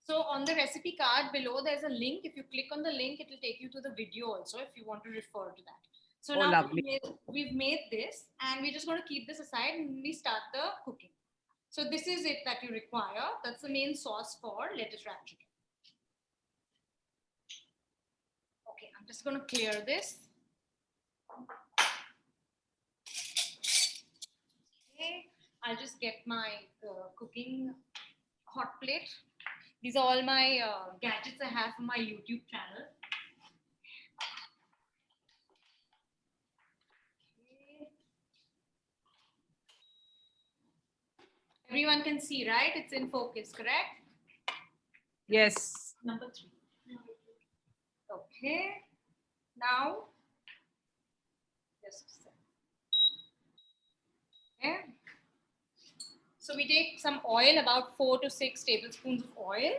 F: So on the recipe card below, there's a link. If you click on the link, it will take you to the video also if you want to refer to that. So now
A: lovely.
F: we've made this and we're just going to keep this aside and we start the cooking. So this is it that you require. That's the main sauce for lettuce wrapped chicken. Okay, I'm just going to clear this. Okay, I'll just get my cooking hot plate. These are all my gadgets I have for my YouTube channel. Okay. Everyone can see, right? It's in focus, correct?
A: Yes.
F: Number 3. Okay. Now, just a second. Okay. So we take some oil, about 4 to 6 tablespoons of oil.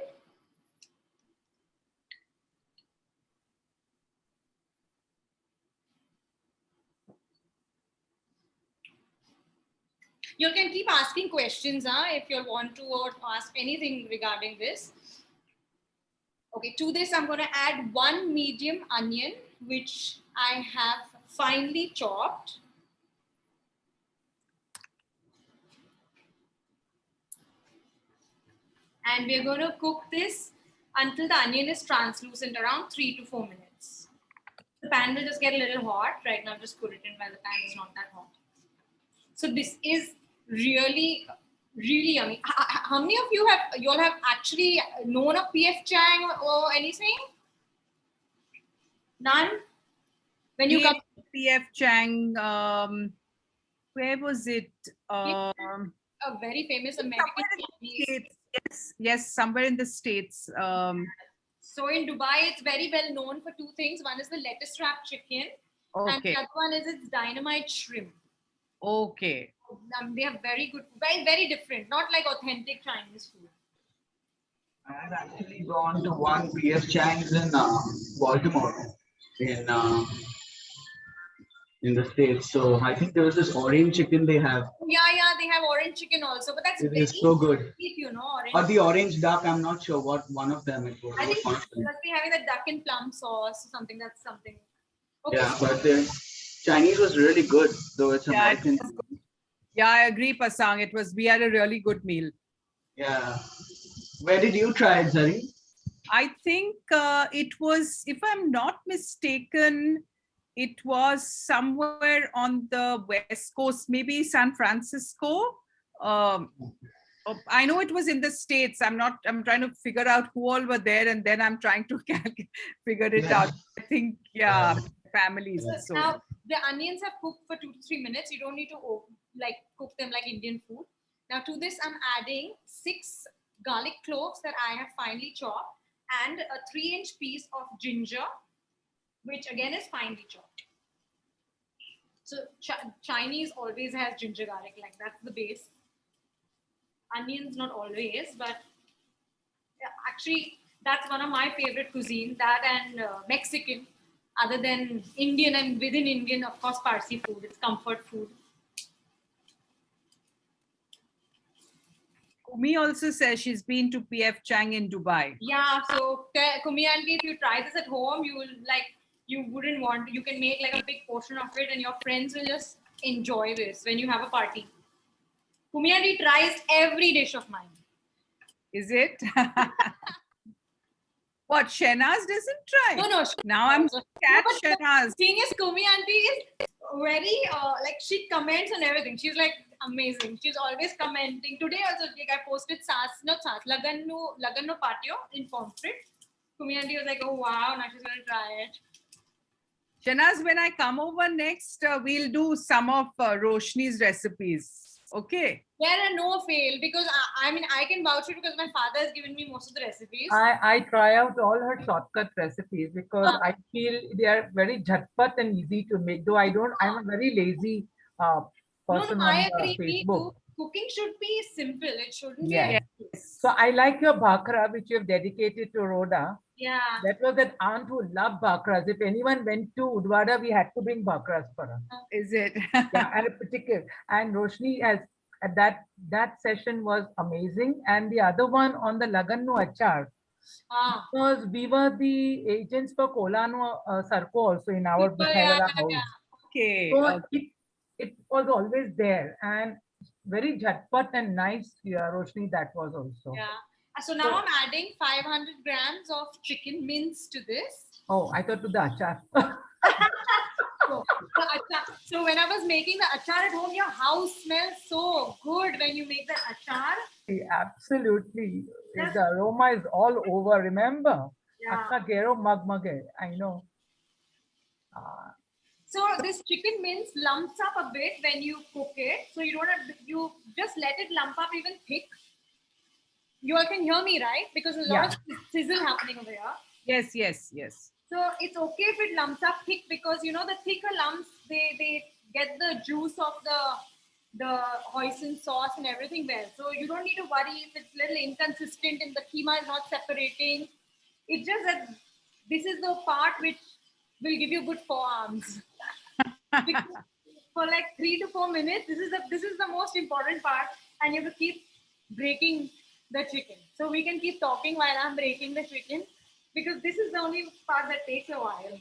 F: You can keep asking questions if you want to or ask anything regarding this. Okay, to this I'm going to add 1 medium onion, which I have finely chopped. And we're going to cook this until the onion is translucent, around 3 to 4 minutes. The pan will just get a little hot. Right now, just put it in while the pan is not that hot. So this is really, really yummy. How many of you all have actually known of PF Chang or anything? None? When you come,
A: PF Chang, where was it?
F: a very famous American Chinese.
A: States. Yes, somewhere in the States.
F: So in Dubai, it's very well known for 2 things. One is the lettuce wrapped chicken, and the
A: Okay.
F: other one is its dynamite shrimp.
A: Okay.
F: They have very good, very, very different, not like authentic Chinese food.
G: I had actually gone to one PF Chang's in Baltimore, in the States. So I think there was this orange chicken they have.
F: Yeah, they have orange chicken also, but that's
G: It
F: very
G: is so good.
F: sweet, you know. Orange.
G: Or the orange duck, I'm not sure what one of them it was.
F: I think
G: It was one of
F: you
G: them.
F: must be having the duck and plum sauce or something. That's something. Okay.
G: Yeah, but the Chinese was really good, though it's
A: Yeah, it
G: American.
A: was good. Yeah, I agree, Pasang. We had a really good meal.
G: Yeah. Where did you try it, Zarine?
A: I think it was, if I'm not mistaken, it was somewhere on the West Coast, maybe San Francisco. I know it was in the States. I'm trying to figure out who all were there, and then I'm trying to figure it
G: Yeah.
A: out. I think, yeah, families. So.
F: Now, the onions have cooked for 2 to 3 minutes. You don't need to cook them like Indian food. Now to this, I'm adding 6 garlic cloves that I have finely chopped and a 3-inch piece of ginger, which again is finely chopped. So Chinese always has ginger garlic, like that's the base. Onions not always, but actually that's one of my favorite cuisine. That and Mexican, other than Indian, and within Indian, of course, Parsi food. It's comfort food.
A: Kumi also says she's been to PF Chang in Dubai.
F: Yeah, so Kumi auntie, if you try this at home, you wouldn't want. You can make like a big portion of it, and your friends will just enjoy this when you have a party. Kumi auntie tries every dish of mine.
A: Is it? What, Shehnaz doesn't try?
F: No.
A: Now I'm at Shehnaz.
F: Thing is, Kumi auntie is very she comments on everything. She's like amazing. She's always commenting. Today also, like I posted Lagan no patio in Pomfret. Kumi auntie was like, oh wow, now she's gonna try it.
A: Shehnaz, when I come over next, we'll do some of Roshni's recipes. Okay.
F: There are no fail, because I mean I can vouch it because my father has given me most of the recipes.
B: I try out all her shortcut recipes because I feel they are very jhatpat and easy to make. Though I'm a very lazy person
F: No,
B: on
F: I agree. Me
B: Facebook.
F: too. Cooking should be simple. It shouldn't
B: Yeah.
F: be.
B: So I like your bhakra, which you have dedicated to Rhoda.
F: Yeah.
B: That was an aunt who loved bhakras. If anyone went to Udwada, we had to bring bhakras for her.
A: Is it?
B: Yeah, and a particular. And Roshni, as at that session was amazing. And the other one on the Lagannu Achar, because we were the agents for Kolano Sarko also in our Mithaiwalla house.
A: Okay.
B: So it was always there and very jhatpat and nice, Roshni, that was also.
F: Yeah. So now I'm adding 500 grams of chicken mince to this.
B: Oh, I thought to the achar.
F: So when I was making the achar at home, your house smells so good when you make the achar.
B: Absolutely.
F: Yes.
B: The aroma is all over. Remember?
F: Yeah.
B: Akka gero magmage. I know.
F: So this chicken mince lumps up a bit when you cook it. So you don't have, you just let it lump up even thick. You all can hear me, right? Because there's a lot of sizzle happening over here.
A: Yes, yes, yes.
F: So it's okay if it lumps up thick, because you know the thicker lumps, they get the juice of the hoisin sauce and everything well. So you don't need to worry if it's a little inconsistent and the keema is not separating. It's just that this is the part which will give you good forearms. For like 3 to 4 minutes, this is the most important part, and you have to keep breaking the chicken. So we can keep talking while I'm breaking the chicken, because this is the only part that takes a while.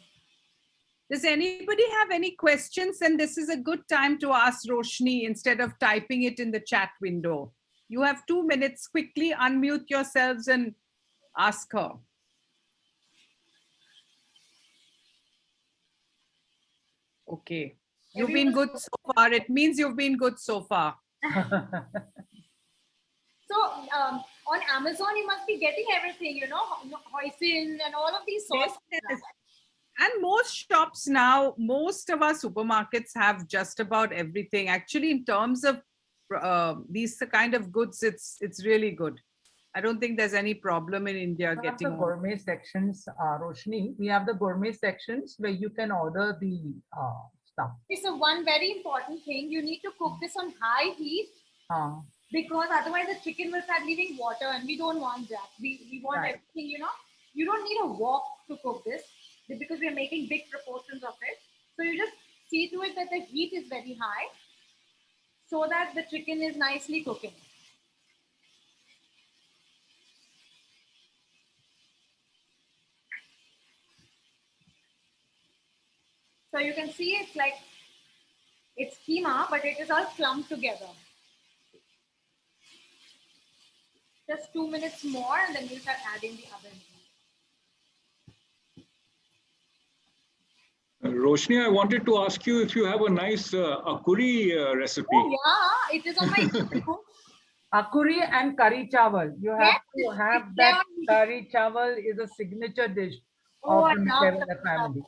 A: Does anybody have any questions? And this is a good time to ask Roshni instead of typing it in the chat window. You have 2 minutes. Quickly unmute yourselves and ask her. Okay. You've been good so far. It means you've been good so far.
F: So on Amazon, you must be getting everything, you know, hoisin and all of these sauces.
A: Yes. And most shops now, most of our supermarkets have just about everything. Actually, in terms of these kind of goods, it's really good. I don't think there's any problem in India
B: We have
A: getting
B: the
A: all.
B: gourmet sections, Roshni. We have the gourmet sections where you can order the stuff.
F: So one very important thing, you need to cook this on high heat, because otherwise the chicken will start leaving water, and we don't want that. We want everything, you know. You don't need a wok to cook this, because we are making big proportions of it. So you just see to it that the heat is very high, so that the chicken is nicely cooking. So you can see it's like, it's keema, but it is all clumped together. Just 2 minutes more, and then we'll start adding the other ingredients.
H: Roshni, I wanted to ask you if you have a nice akuri recipe.
F: Oh yeah, it is on my
B: Akuri and curry chawal. You have to have that. Curry chawal is a signature dish of the Mithaiwalla family.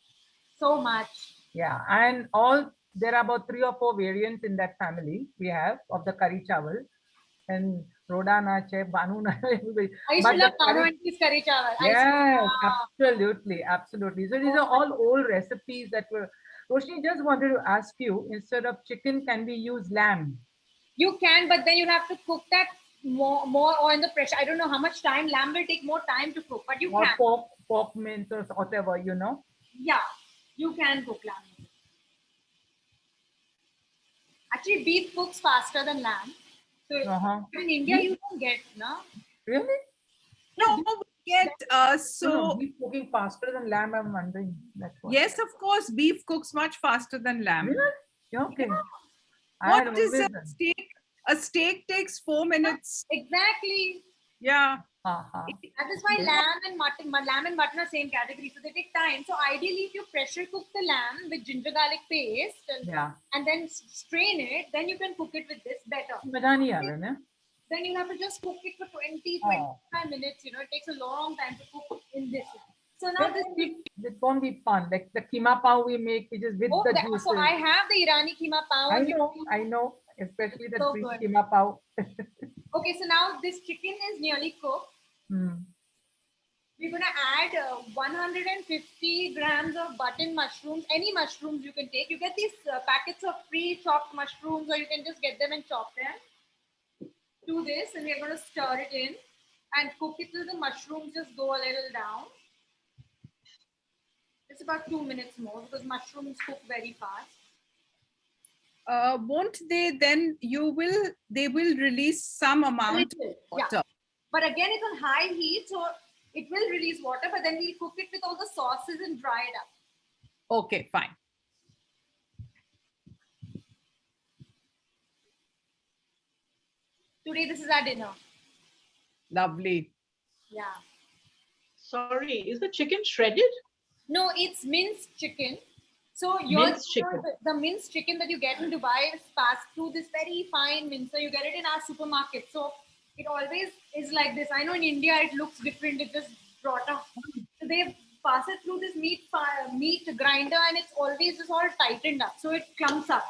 F: So much.
B: Yeah, and there are about 3 or 4 variants in that family we have of the curry chawal. And Rodana, Che, Banuna, everybody.
F: I used to love Banu Auntie's curry chawal.
B: Yes, absolutely, absolutely. So these are all old recipes that were. Roshni, just wanted to ask you, instead of chicken, can we use lamb?
F: You can, but then you'll have to cook that more or in the pressure. I don't know how much time. Lamb will take more time to cook, but you can.
B: Or pork mince or whatever, you know.
F: Yeah, you can cook lamb. Actually, beef cooks faster than lamb. So in India, you don't get, no?
B: Really?
A: No, we get
B: No, beef cooking faster than lamb. I'm wondering.
A: Yes, of course, beef cooks much faster than lamb.
B: Really? Okay.
A: Yeah. What is a steak? A steak takes 4 minutes.
F: Exactly.
A: Yeah.
F: That is why lamb and mutton are same category, so they take time. So ideally, if you pressure cook the lamb with ginger garlic paste and then strain it, then you can cook it with this better. Then you have to just cook it for 20-25 minutes. You know, it takes a long time to cook in this. So now
B: this won't be fun. Like the keema pao we make, which is with the juices.
F: So I have the Irani keema pao.
B: I know, especially the sweet keema pao.
F: Okay, so now this chicken is nearly cooked. We're going to add 150 grams of button mushrooms. Any mushrooms you can take. You get these packets of pre-chopped mushrooms, or you can just get them and chop them. Do this, and we're going to stir it in and cook it till the mushrooms just go a little down. It's about 2 minutes more, because mushrooms cook very fast.
A: Won't they then, they will release some amount of water.
F: Yeah. But again, it's on high heat, so it will release water, but then we'll cook it with all the sauces and dry it up.
A: Okay, fine.
F: Today, this is our dinner.
A: Lovely.
F: Yeah.
I: Sorry, is the chicken shredded?
F: No, it's minced chicken. So
I: Minced chicken.
F: the minced chicken that you get in Dubai is passed through this very fine mincer. You get it in our supermarket. So it always is like this. I know in India it looks different. It just brought up. So they pass it through this meat grinder, and it's always just all tightened up. So it clumps up.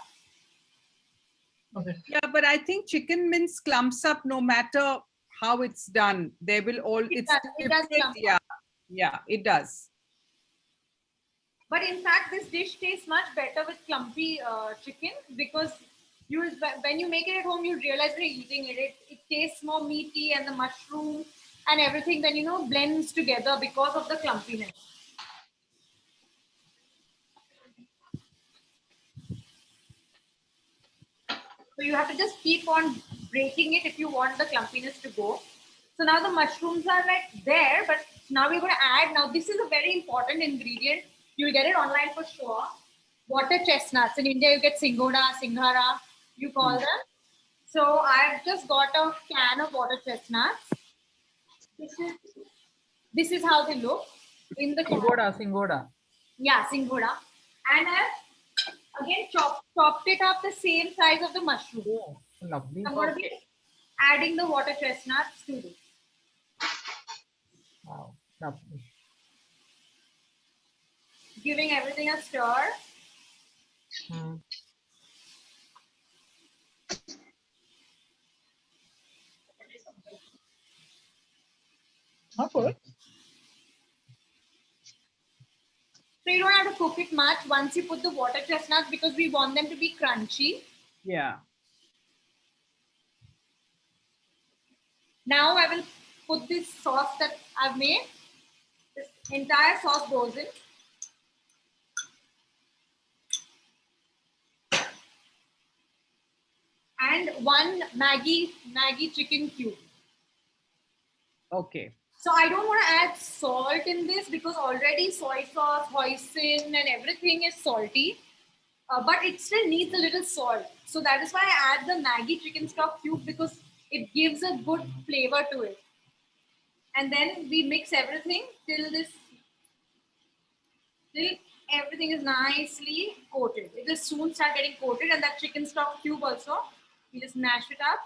I: Okay.
A: Yeah, but I think chicken mince clumps up no matter how it's done. They will all.
F: It does clump
A: Yeah,
F: up.
A: yeah, it does.
F: But in fact, this dish tastes much better with clumpy chicken because when you make it at home, you realize when you're eating it, it tastes more meaty, and the mushroom and everything then, blends together because of the clumpiness. So you have to just keep on breaking it if you want the clumpiness to go. So now the mushrooms are like there, but now we're going to add, now this is a very important ingredient. You'll get it online for sure. Water chestnuts. In India, you get singoda, singhara, you call them. So I've just got a can of water chestnuts. This is how they look in the can.
B: Singoda.
F: Yeah, singoda. And I've again chopped it up the same size of the mushroom.
B: Oh, lovely.
F: I'm going to be adding the water chestnuts to this.
B: Wow, lovely.
F: Giving everything a stir.
I: Okay.
F: So you don't have to cook it much once you put the water chestnuts because we want them to be crunchy.
A: Yeah.
F: Now I will put this sauce that I've made. This entire sauce goes in. And one Maggi chicken cube.
A: Okay.
F: So I don't want to add salt in this because already soy sauce, hoisin, and everything is salty. But it still needs a little salt. So that is why I add the Maggi chicken stock cube because it gives a good flavor to it. And then we mix everything till everything is nicely coated. It will soon start getting coated, and that chicken stock cube also, you just mash it up.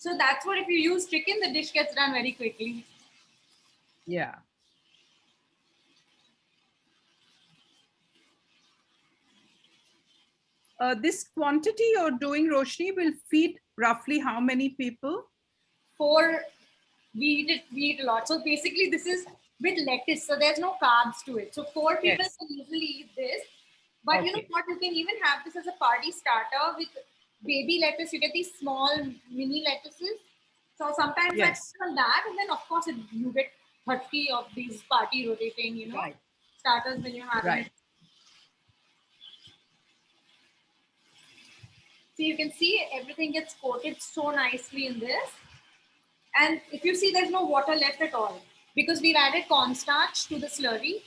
F: So that's what, if you use chicken, the dish gets done very quickly.
A: Yeah. This quantity you're doing, Roshni, will feed roughly how many people?
F: We eat a lot. So basically, this is with lettuce, so there's no carbs to it. So 4 people can usually eat this. But you know what? You can even have this as a party starter with baby lettuce. You get these small mini lettuces. So sometimes I put on that, and then of course you get 30 of these party rotating, starters when you have it. So you can see everything gets coated so nicely in this. And if you see, there's no water left at all because we've added cornstarch to the slurry.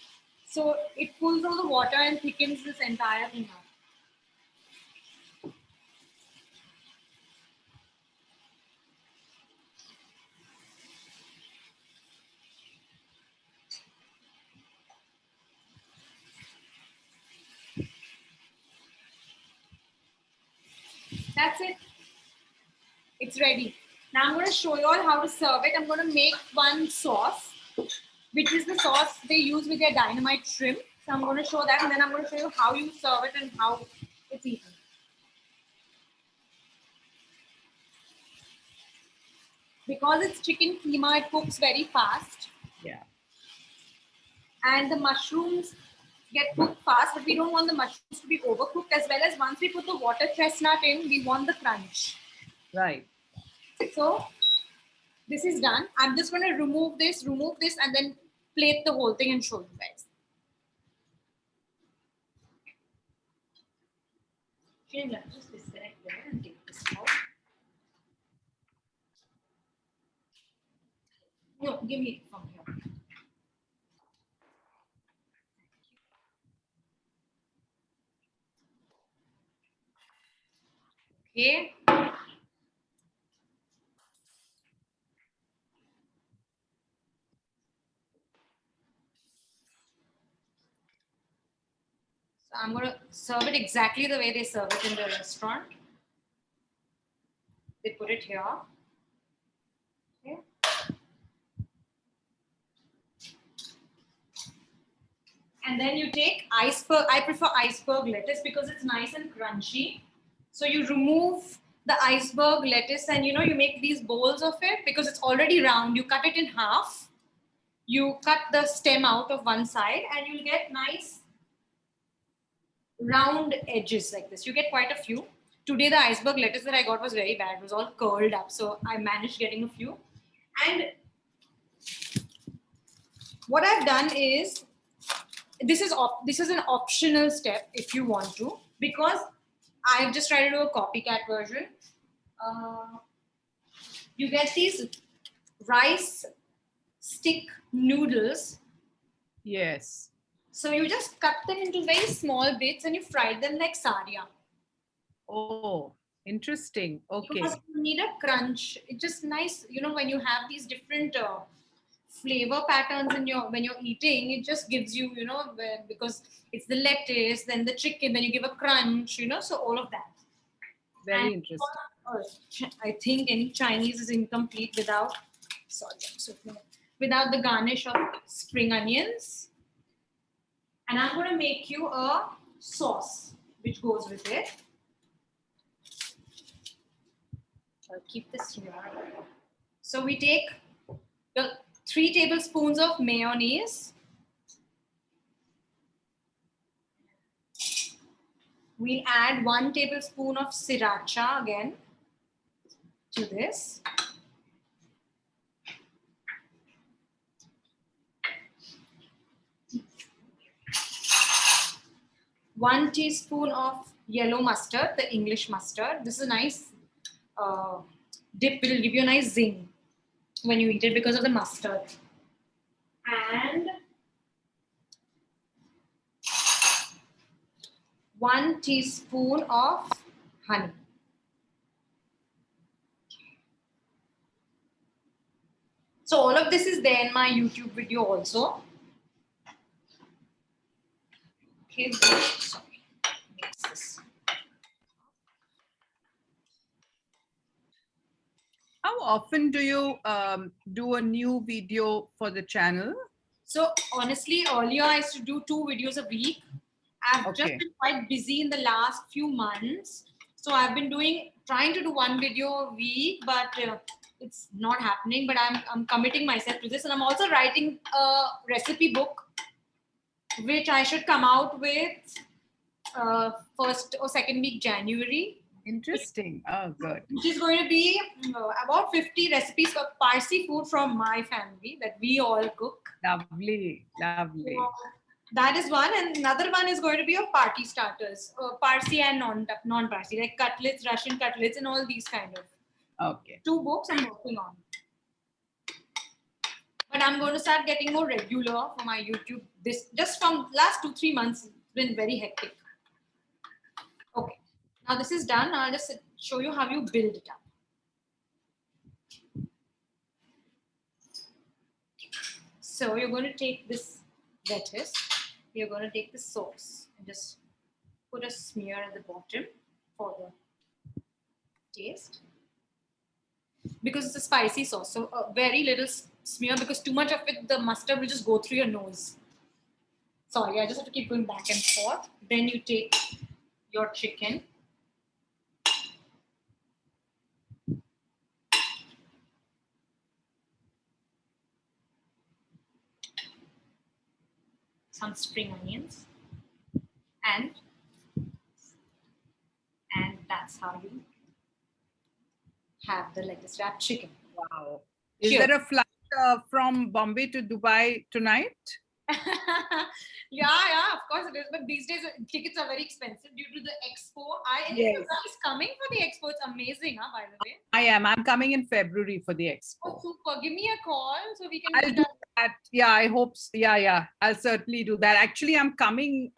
F: So it pulls all the water and thickens this entire thing up. That's it. It's ready. Now I'm going to show you all how to serve it. I'm going to make one sauce, which is the sauce they use with their dynamite shrimp. So I'm going to show that, and then I'm going to show you how you serve it and how it's eaten. Because it's chicken keema, it cooks very fast.
A: Yeah.
F: And the mushrooms get cooked fast, but we don't want the mushrooms to be overcooked, as well as once we put the water chestnut in, we want the crunch.
A: Right.
F: So this is done. I'm just going to remove this, and then plate the whole thing and show you guys. Just disconnect there and take this out. No, give me it from here. Okay. So I'm going to serve it exactly the way they serve it in the restaurant. They put it here. Okay. And then you take iceberg. I prefer iceberg lettuce because it's nice and crunchy. So you remove the iceberg lettuce and you make these bowls of it because it's already round. You cut it in half. You cut the stem out of one side and you'll get nice round edges like this. You get quite a few. Today the iceberg lettuce that I got was very bad. It was all curled up. So I managed getting a few. And what I've done is, this is an optional step if you want to, because I've just tried to do a copycat version. You get these rice stick noodles.
A: Yes.
F: So you just cut them into very small bits and you fry them like saria.
A: Oh, interesting. Okay.
F: Because you need a crunch. It's just nice, when you have these different flavor patterns when you're eating, it just gives you, because it's the lettuce, then the chicken, then you give a crunch, so all of that.
A: Very interesting.
F: I think any Chinese is incomplete without the garnish of spring onions. And I'm going to make you a sauce which goes with it. I'll keep this here. So we take the 3 tablespoons of mayonnaise. We'll add 1 tablespoon of sriracha again to this. One teaspoon of yellow mustard, the English mustard. This is a nice dip. It will give you a nice zing when you eat it because of the mustard. And 1 teaspoon of honey. So all of this is there in my YouTube video also. Okay, sorry. Mix this.
A: How often do you do a new video for the channel?
F: So honestly, earlier I used to do 2 videos a week. I've just been quite busy in the last few months. So I've been trying to do 1 video a week, but it's not happening. But I'm committing myself to this. And I'm also writing a recipe book, which I should come out with first or second week January.
A: Interesting. Oh, good.
F: Which is going to be about 50 recipes of Parsi food from my family that we all cook.
A: Lovely, lovely.
F: So that is one, and another one is going to be of party starters, Parsi and non-Parsi, like cutlets, Russian cutlets, and all these kind of.
A: Okay.
F: 2 books I'm working on. But I'm going to start getting more regular for my YouTube. This just from last 2-3 months, it's been very hectic. Okay. Now this is done. I'll just show you how you build it up. So you're going to take this lettuce. You're going to take the sauce and just put a smear at the bottom for the taste. Because it's a spicy sauce, so a very little smear, because too much of it, the mustard will just go through your nose. Sorry, I just have to keep going back and forth. Then you take your chicken. Some spring onions. And that's how you have the lettuce wrapped chicken.
A: Wow. Is there a flight from Bombay to Dubai tonight?
F: Yeah, of course it is. But these days tickets are very expensive due to the expo. Any of you guys coming for the expo? It's amazing, by the way.
A: I am. I'm coming in February for the expo.
F: Oh, super. Give me a call so we can
A: I'll do that. Yeah, I hope. Yeah. I'll certainly do that. Actually, I'm coming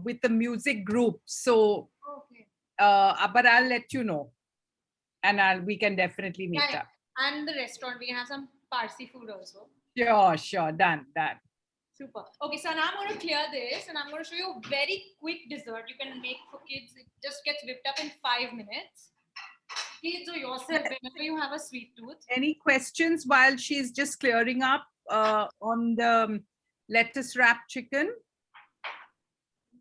A: with the music group. So,
F: okay.
A: but I'll let you know. and we can definitely meet
F: Yeah,
A: up.
F: and the restaurant, we can have some Parsi food also.
A: Sure, done.
F: Super. Okay, so now I'm going to clear this and I'm going to show you a very quick dessert you can make for kids. It just gets whipped up in 5 minutes. Kids or yourself, whenever you have a sweet tooth.
A: Any questions while she's just clearing up on the lettuce wrapped chicken?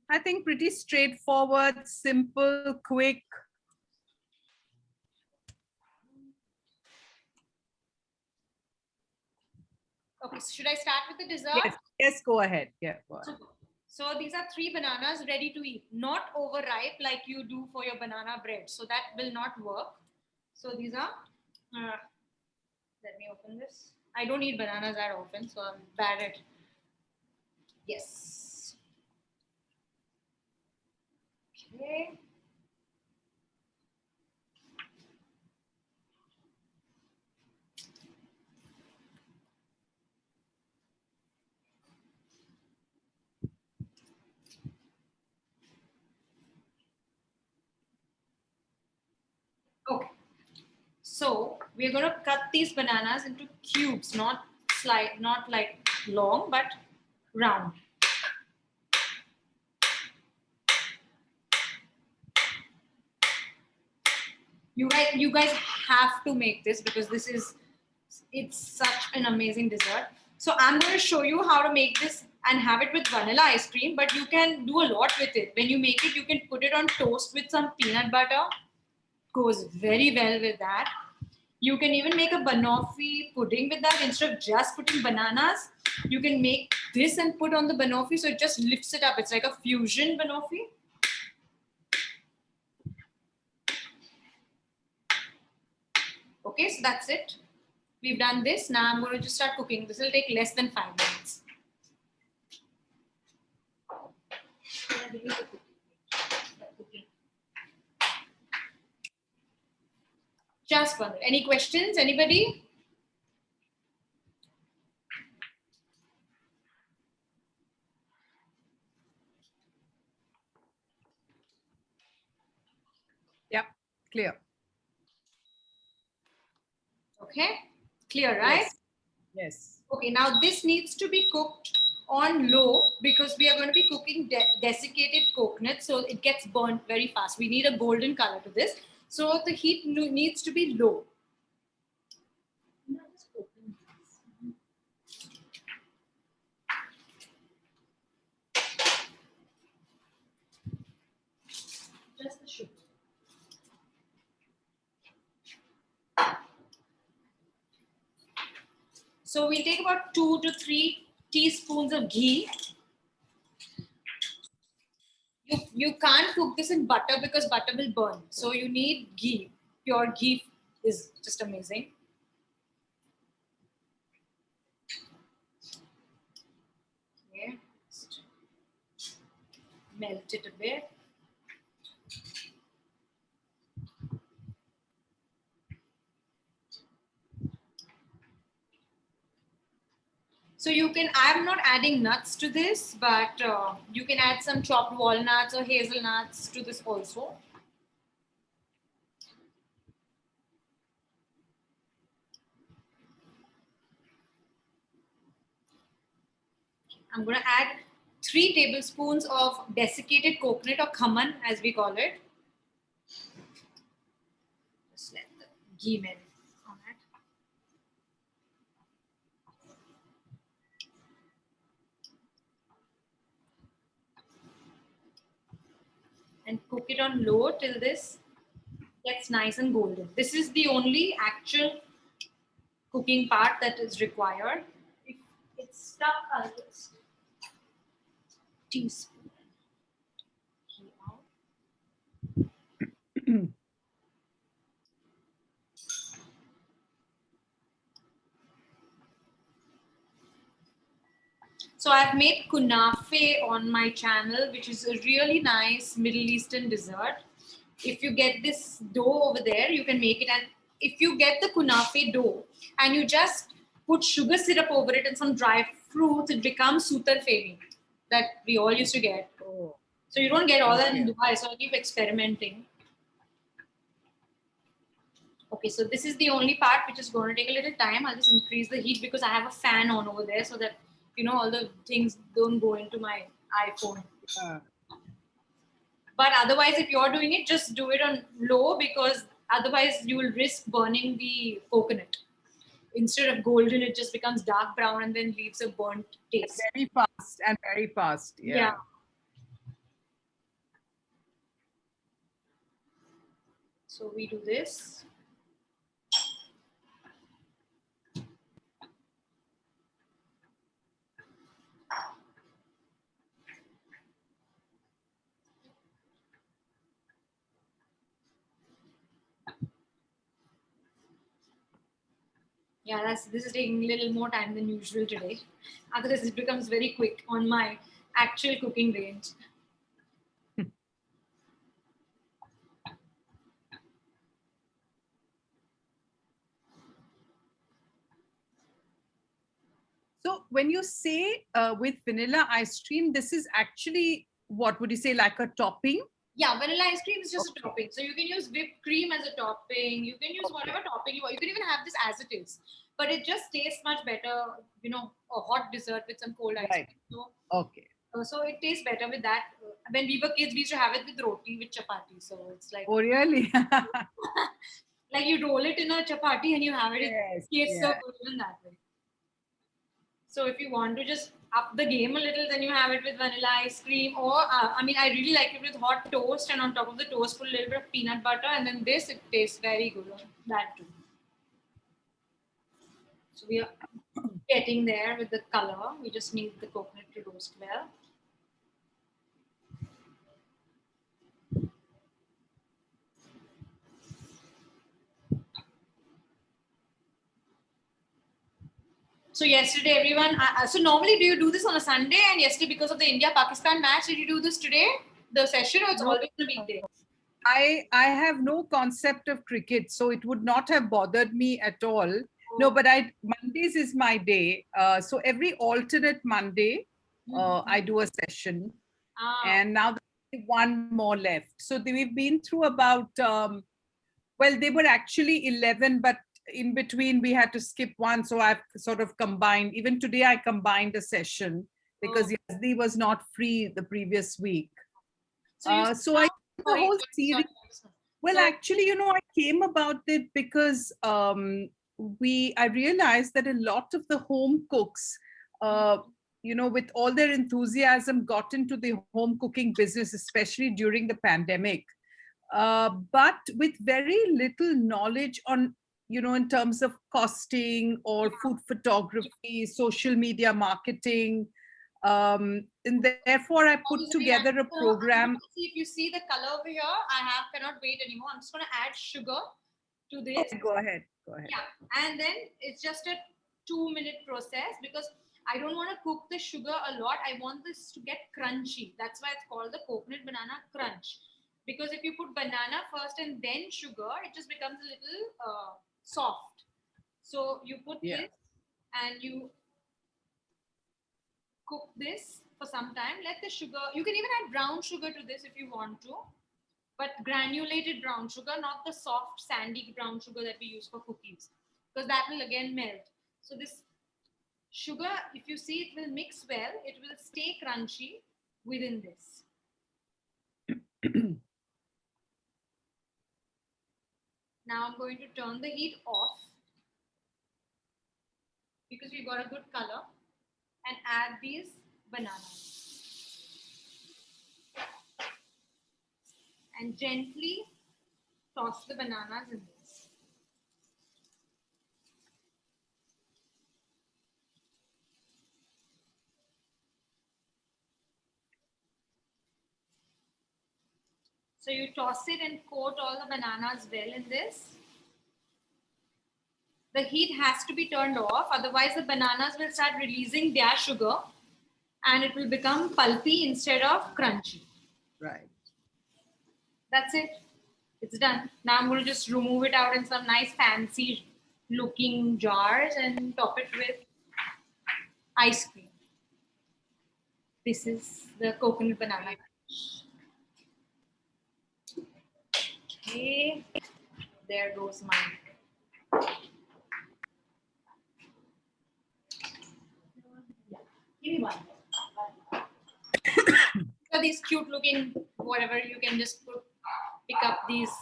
A: I think pretty straightforward, simple, quick.
F: Okay, so should I start with the dessert?
A: Yes, go ahead. Yeah, go ahead.
F: So these are 3 bananas ready to eat, not overripe like you do for your banana bread. So that will not work. So these are, let me open this. I don't eat bananas that often, so I'm bad at, yes. Okay. Okay. So we're going to cut these bananas into cubes, not like long, but round. You guys have to make this because it's such an amazing dessert. So I'm going to show you how to make this and have it with vanilla ice cream, but you can do a lot with it. When you make it, you can put it on toast with some peanut butter. Goes very well with that. You can even make a banoffee pudding with that. Instead of just putting bananas, you can make this and put on the banoffee, so it just lifts it up. It's like a fusion banoffee. Okay, so that's it. We've done this. Now I'm going to just start cooking. This will take less than 5 minutes. Just 1 minute. Any questions? Anybody?
A: Yep, clear.
F: Okay, clear, right?
A: Yes.
F: Okay, now this needs to be cooked on low because we are going to be cooking desiccated coconut, so it gets burnt very fast. We need a golden color to this. So the heat needs to be low. Just the sugar. So we'll take about 2 to 3 teaspoons of ghee. You can't cook this in butter because butter will burn. So you need ghee. Pure ghee is just amazing. Okay. Melt it a bit. So you can, I'm not adding nuts to this, but you can add some chopped walnuts or hazelnuts to this also. I'm going to add 3 tablespoons of desiccated coconut or khaman as we call it. Just let the ghee melt on it. And cook it on low till this gets nice and golden. This is the only actual cooking part that is required. If it's stuck, I'll just teaspoon. So I've made kunafe on my channel, which is a really nice Middle Eastern dessert. If you get this dough over there, you can make it. And if you get the kunafe dough and you just put sugar syrup over it and some dry fruits, it becomes sutar femi that we all used to get.
A: Oh.
F: So you don't get all that in Dubai, so I keep experimenting. Okay, so this is the only part which is going to take a little time. I'll just increase the heat because I have a fan on over there so that, you know, all the things don't go into my iPhone. But otherwise, if you're doing it, just do it on low because otherwise you will risk burning the coconut. Instead of golden, it just becomes dark brown and then leaves a burnt taste.
A: Very fast and very fast. Yeah.
F: So we do this. Yeah, this is taking a little more time than usual today. Otherwise, it becomes very quick on my actual cooking range.
A: So when you say with vanilla ice cream, this is actually, what would you say, like a topping?
F: Yeah, vanilla ice cream is just a topping. So you can use whipped cream as a topping. You can use whatever topping you want. You can even have this as it is. But it just tastes much better, you know, a hot dessert with some cold ice cream. So, so it tastes better with that. When we were kids, we used to have it with roti, with chapati. So it's like...
A: Oh, really?
F: Like you roll it in a chapati and you have it. It tastes so good even that way. So if you want to just up the game a little, then you have it with vanilla ice cream, or I mean, I really like it with hot toast, and on top of the toast put a little bit of peanut butter, and then this, it tastes very good on that too. So we are getting there with the color. We just need the coconut to roast well. So yesterday, everyone, so normally do you do this on a Sunday, and yesterday because of the India-Pakistan match, did you do this today, the session, or it's always a weekday?
A: I have no concept of cricket, so it would not have bothered me at all. No, but Mondays is my day. So every alternate Monday, I do a session. And now there's one more left. So we've been through about, well, they were actually 11, but in between we had to skip one. So I've sort of combined, even today I combined a session because Yazdi was not free the previous week. So I the whole series. Well, actually, you know, I came about it because I realized that a lot of the home cooks, you know, with all their enthusiasm, got into the home cooking business, especially during the pandemic, but with very little knowledge on, you know, in terms of costing or food photography, social media marketing. And therefore I put together a program.
F: If you see the color over here, cannot wait anymore. I'm just going to add sugar to this.
A: Go ahead.
F: Yeah, and then it's just a 2-minute process because I don't want to cook the sugar a lot. I want this to get crunchy. That's why it's called the coconut banana crunch. Because if you put banana first and then sugar, it just becomes a little soft. So you put this and you cook this for some time. Let the sugar, you can even add brown sugar to this if you want to, but granulated brown sugar, not the soft sandy brown sugar that we use for cookies, because that will again melt. So this sugar, if you see, it will mix well, it will stay crunchy within this. Now I'm going to turn the heat off because we've got a good color, and add these bananas. And gently toss the bananas in this. So you toss it and coat all the bananas well in this. The heat has to be turned off, otherwise the bananas will start releasing their sugar and it will become pulpy instead of crunchy.
A: Right.
F: That's it. It's done. Now I'm going to just remove it out in some nice fancy looking jars and top it with ice cream. This is the coconut banana. Okay. there goes mine. Give me one. So these cute looking, whatever, you can just pick up these,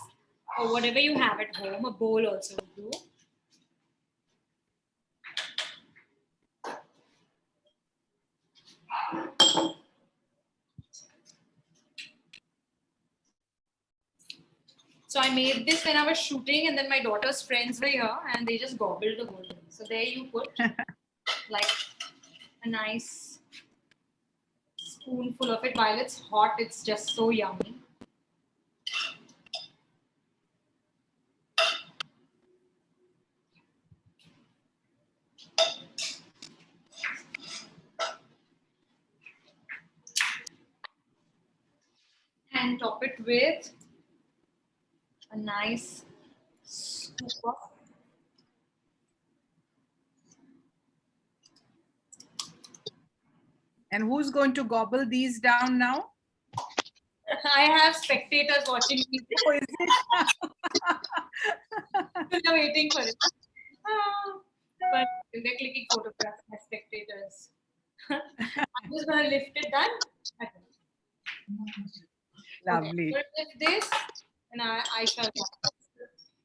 F: or whatever you have at home. A bowl also will do. So I made this when I was shooting, and then my daughter's friends were here and they just gobbled the whole thing. So there you put like a nice spoonful of it. While it's hot, it's just so yummy. And top it with a nice scoop of
A: And who's going to gobble these down now?
F: I have spectators watching me.
A: Oh, is it?
F: They're waiting for it. But they're clicking photographs as spectators. I'm just going to lift it down.
A: Lovely.
F: Okay, lift this, and I shall.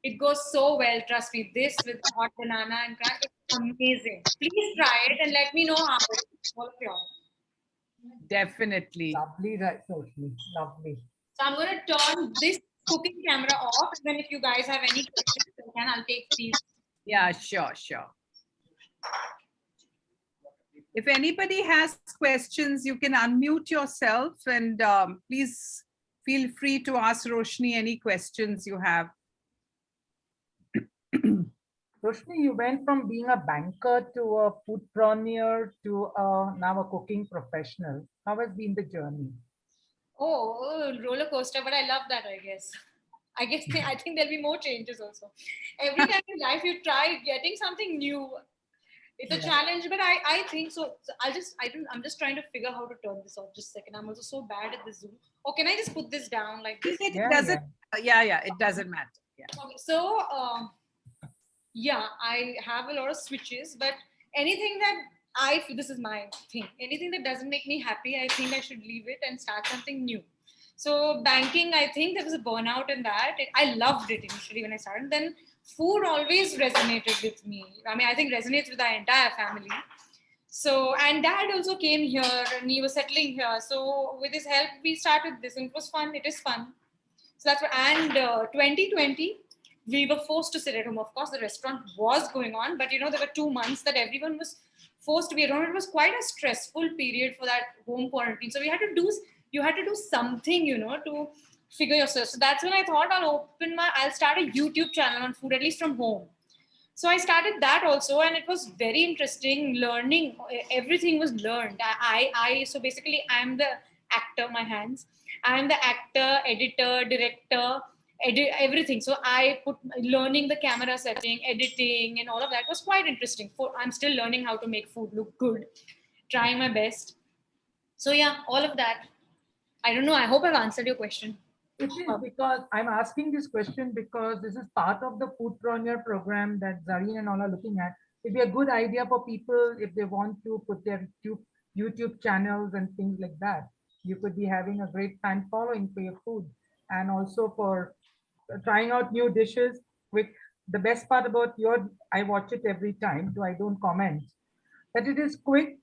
F: It goes so well, trust me. This with hot banana and crack is amazing. Please try it and let me know how it is. All of y'all.
A: Definitely.
B: Lovely, right, Roshni. Lovely.
F: So I'm going to turn this cooking camera off, and then if you guys have any questions, I'll take these.
A: Yeah, sure. If anybody has questions, you can unmute yourself and please feel free to ask Roshni any questions you have.
B: Roshni, you went from being a banker to a foodpreneur to now a cooking professional. How has been the journey?
F: Oh, roller coaster, but I love that, I guess. I think there'll be more changes also. Every time in life you try getting something new, it's a challenge, but I think so. I'm just trying to figure how to turn this off. Just a second. I'm also so bad at the Zoom. Or can I just put this down like this?
A: It doesn't. Yeah, it doesn't matter. Yeah.
F: Okay, so yeah, I have a lot of switches, but anything that this is my thing. Anything that doesn't make me happy, I think I should leave it and start something new. So banking, I think there was a burnout in that. I loved it initially when I started. Then food always resonated with me. I mean, I think resonates with our entire family. So, and dad also came here and he was settling here. So with his help, we started this and it was fun. It is fun. So that's what, and 2020, we were forced to sit at home. Of course, the restaurant was going on, but there were 2 months that everyone was forced to be at home. It was quite a stressful period for that home quarantine. So you had to do something, to figure yourself. So that's when I thought I'll start a YouTube channel on food, at least from home. So I started that also, and it was very interesting learning. Everything was learned. So basically I'm the actor, my hands. I'm the actor, editor, director, everything. So I put learning the camera setting, editing, and all of that was quite interesting. I'm still learning how to make food look good, trying my best. So yeah, all of that. I don't know. I hope I've answered your question.
B: It is, because I'm asking this question because this is part of the Foodpreneur program that Zarine and all are looking at. It'd be a good idea for people if they want to put their YouTube channels and things like that. You could be having a great fan following for your food, and also for trying out new dishes. With the best part about I watch it every time, so I don't comment. That it is quick.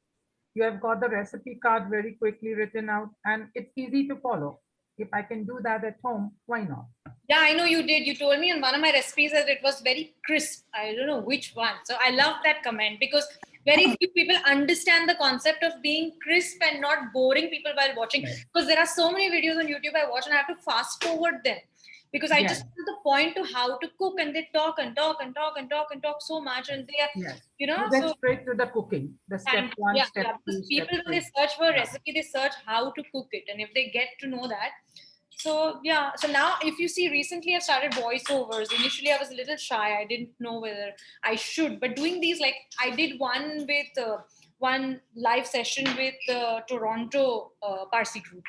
B: You have got the recipe card very quickly written out, and it's easy to follow. If I can do that at home, why not?
F: Yeah, I know you did. You told me in one of my recipes that it was very crisp. I don't know which one. So I love that comment because very few people understand the concept of being crisp and not boring people while watching. Because there are so many videos on YouTube I watch and I have to fast forward them. Because I just put the point to how to cook, and they talk and talk and talk and talk and talk so much, and they are,
B: You get straight to the cooking, the step one, step two,
F: people, when they search for a recipe, they search how to cook it, and if they get to know that. So yeah, so now if you see, recently I've started voiceovers. Initially I was a little shy. I didn't know whether I should, but doing these, like I did one with one live session with Toronto Parsi group.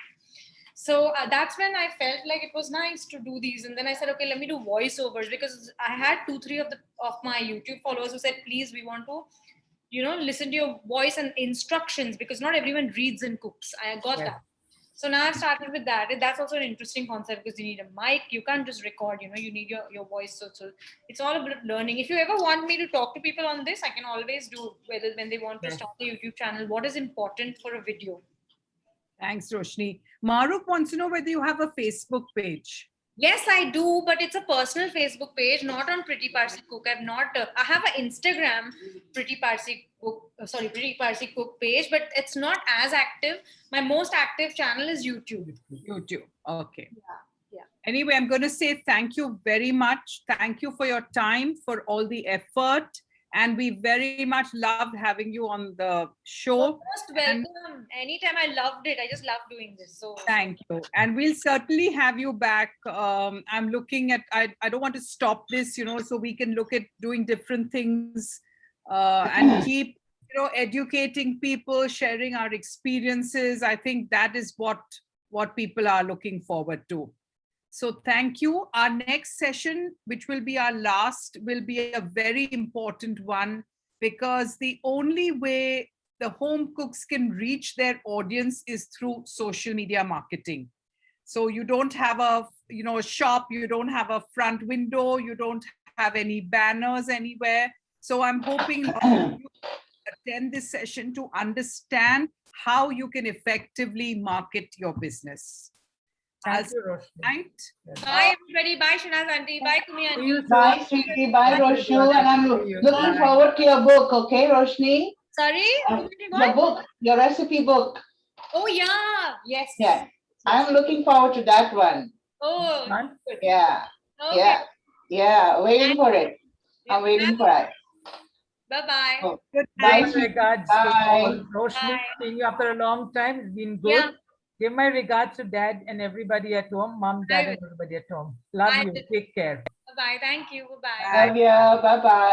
F: So that's when I felt like it was nice to do these. And then I said, okay, let me do voiceovers, because I had 2-3 of my YouTube followers who said, please, we want to, listen to your voice and instructions, because not everyone reads and cooks. I got
B: Yes.
F: that. So now I've started with that. That's also an interesting concept, because you need a mic. You can't just record, you need your voice. So it's all about learning. If you ever want me to talk to people on this, I can always do, whether when they want to
B: Yes.
F: start a YouTube channel, what is important for a video.
A: Thanks, Roshni. Maruk wants to know whether you have a Facebook page.
F: Yes, I do, but it's a personal Facebook page, not on Pretty Parsi Cook. I have an Instagram Pretty Parsi Cook page, but it's not as active. My most active channel is YouTube.
A: YouTube. Okay.
F: Yeah.
A: Anyway, I'm going to say thank you very much. Thank you for your time, for all the effort. And we very much loved having you on the show.
F: Most welcome. Anytime, I loved it. I just love doing this. So
A: thank you. And we'll certainly have you back. I'm looking at, I don't want to stop this, so we can look at doing different things and keep, educating people, sharing our experiences. I think that is what people are looking forward to. So thank you. Our next session, which will be our last, will be a very important one, because the only way the home cooks can reach their audience is through social media marketing. So you don't have a shop, you don't have a front window, you don't have any banners anywhere. So I'm hoping you attend this session to understand how you can effectively market your business.
B: Thank you, Roshni.
A: Right?
F: bye, everybody. Bye, Shanaz Auntie. Bye, Kumi
B: See
F: Auntie.
B: you soon.
J: Bye, sweetie. Bye, Roshni. And I'm
B: See you.
J: looking
B: Bye.
J: forward to your book, okay, Roshni?
F: Sorry?
J: Your book, your recipe book.
F: Oh, yeah. Yes.
J: Yeah. I'm looking forward to that one.
F: Oh,
B: Fun?
F: good.
J: Yeah.
F: Okay.
J: Yeah. Yeah. Waiting for it. I'm waiting for it.
F: Bye-bye.
J: Oh,
A: Good
J: bye,
A: night.
B: My regards to
J: Bye.
B: all. Roshni,
F: Bye.
B: seeing you after a long time. It's been good.
F: Yeah.
B: Give my regards to Dad and everybody at home, Mom, Dad,
F: I
B: and everybody at home. Love
F: I
B: you.
F: will.
B: Take care.
F: Bye-bye. Thank you. Bye-bye.
J: Love ya. Bye-bye.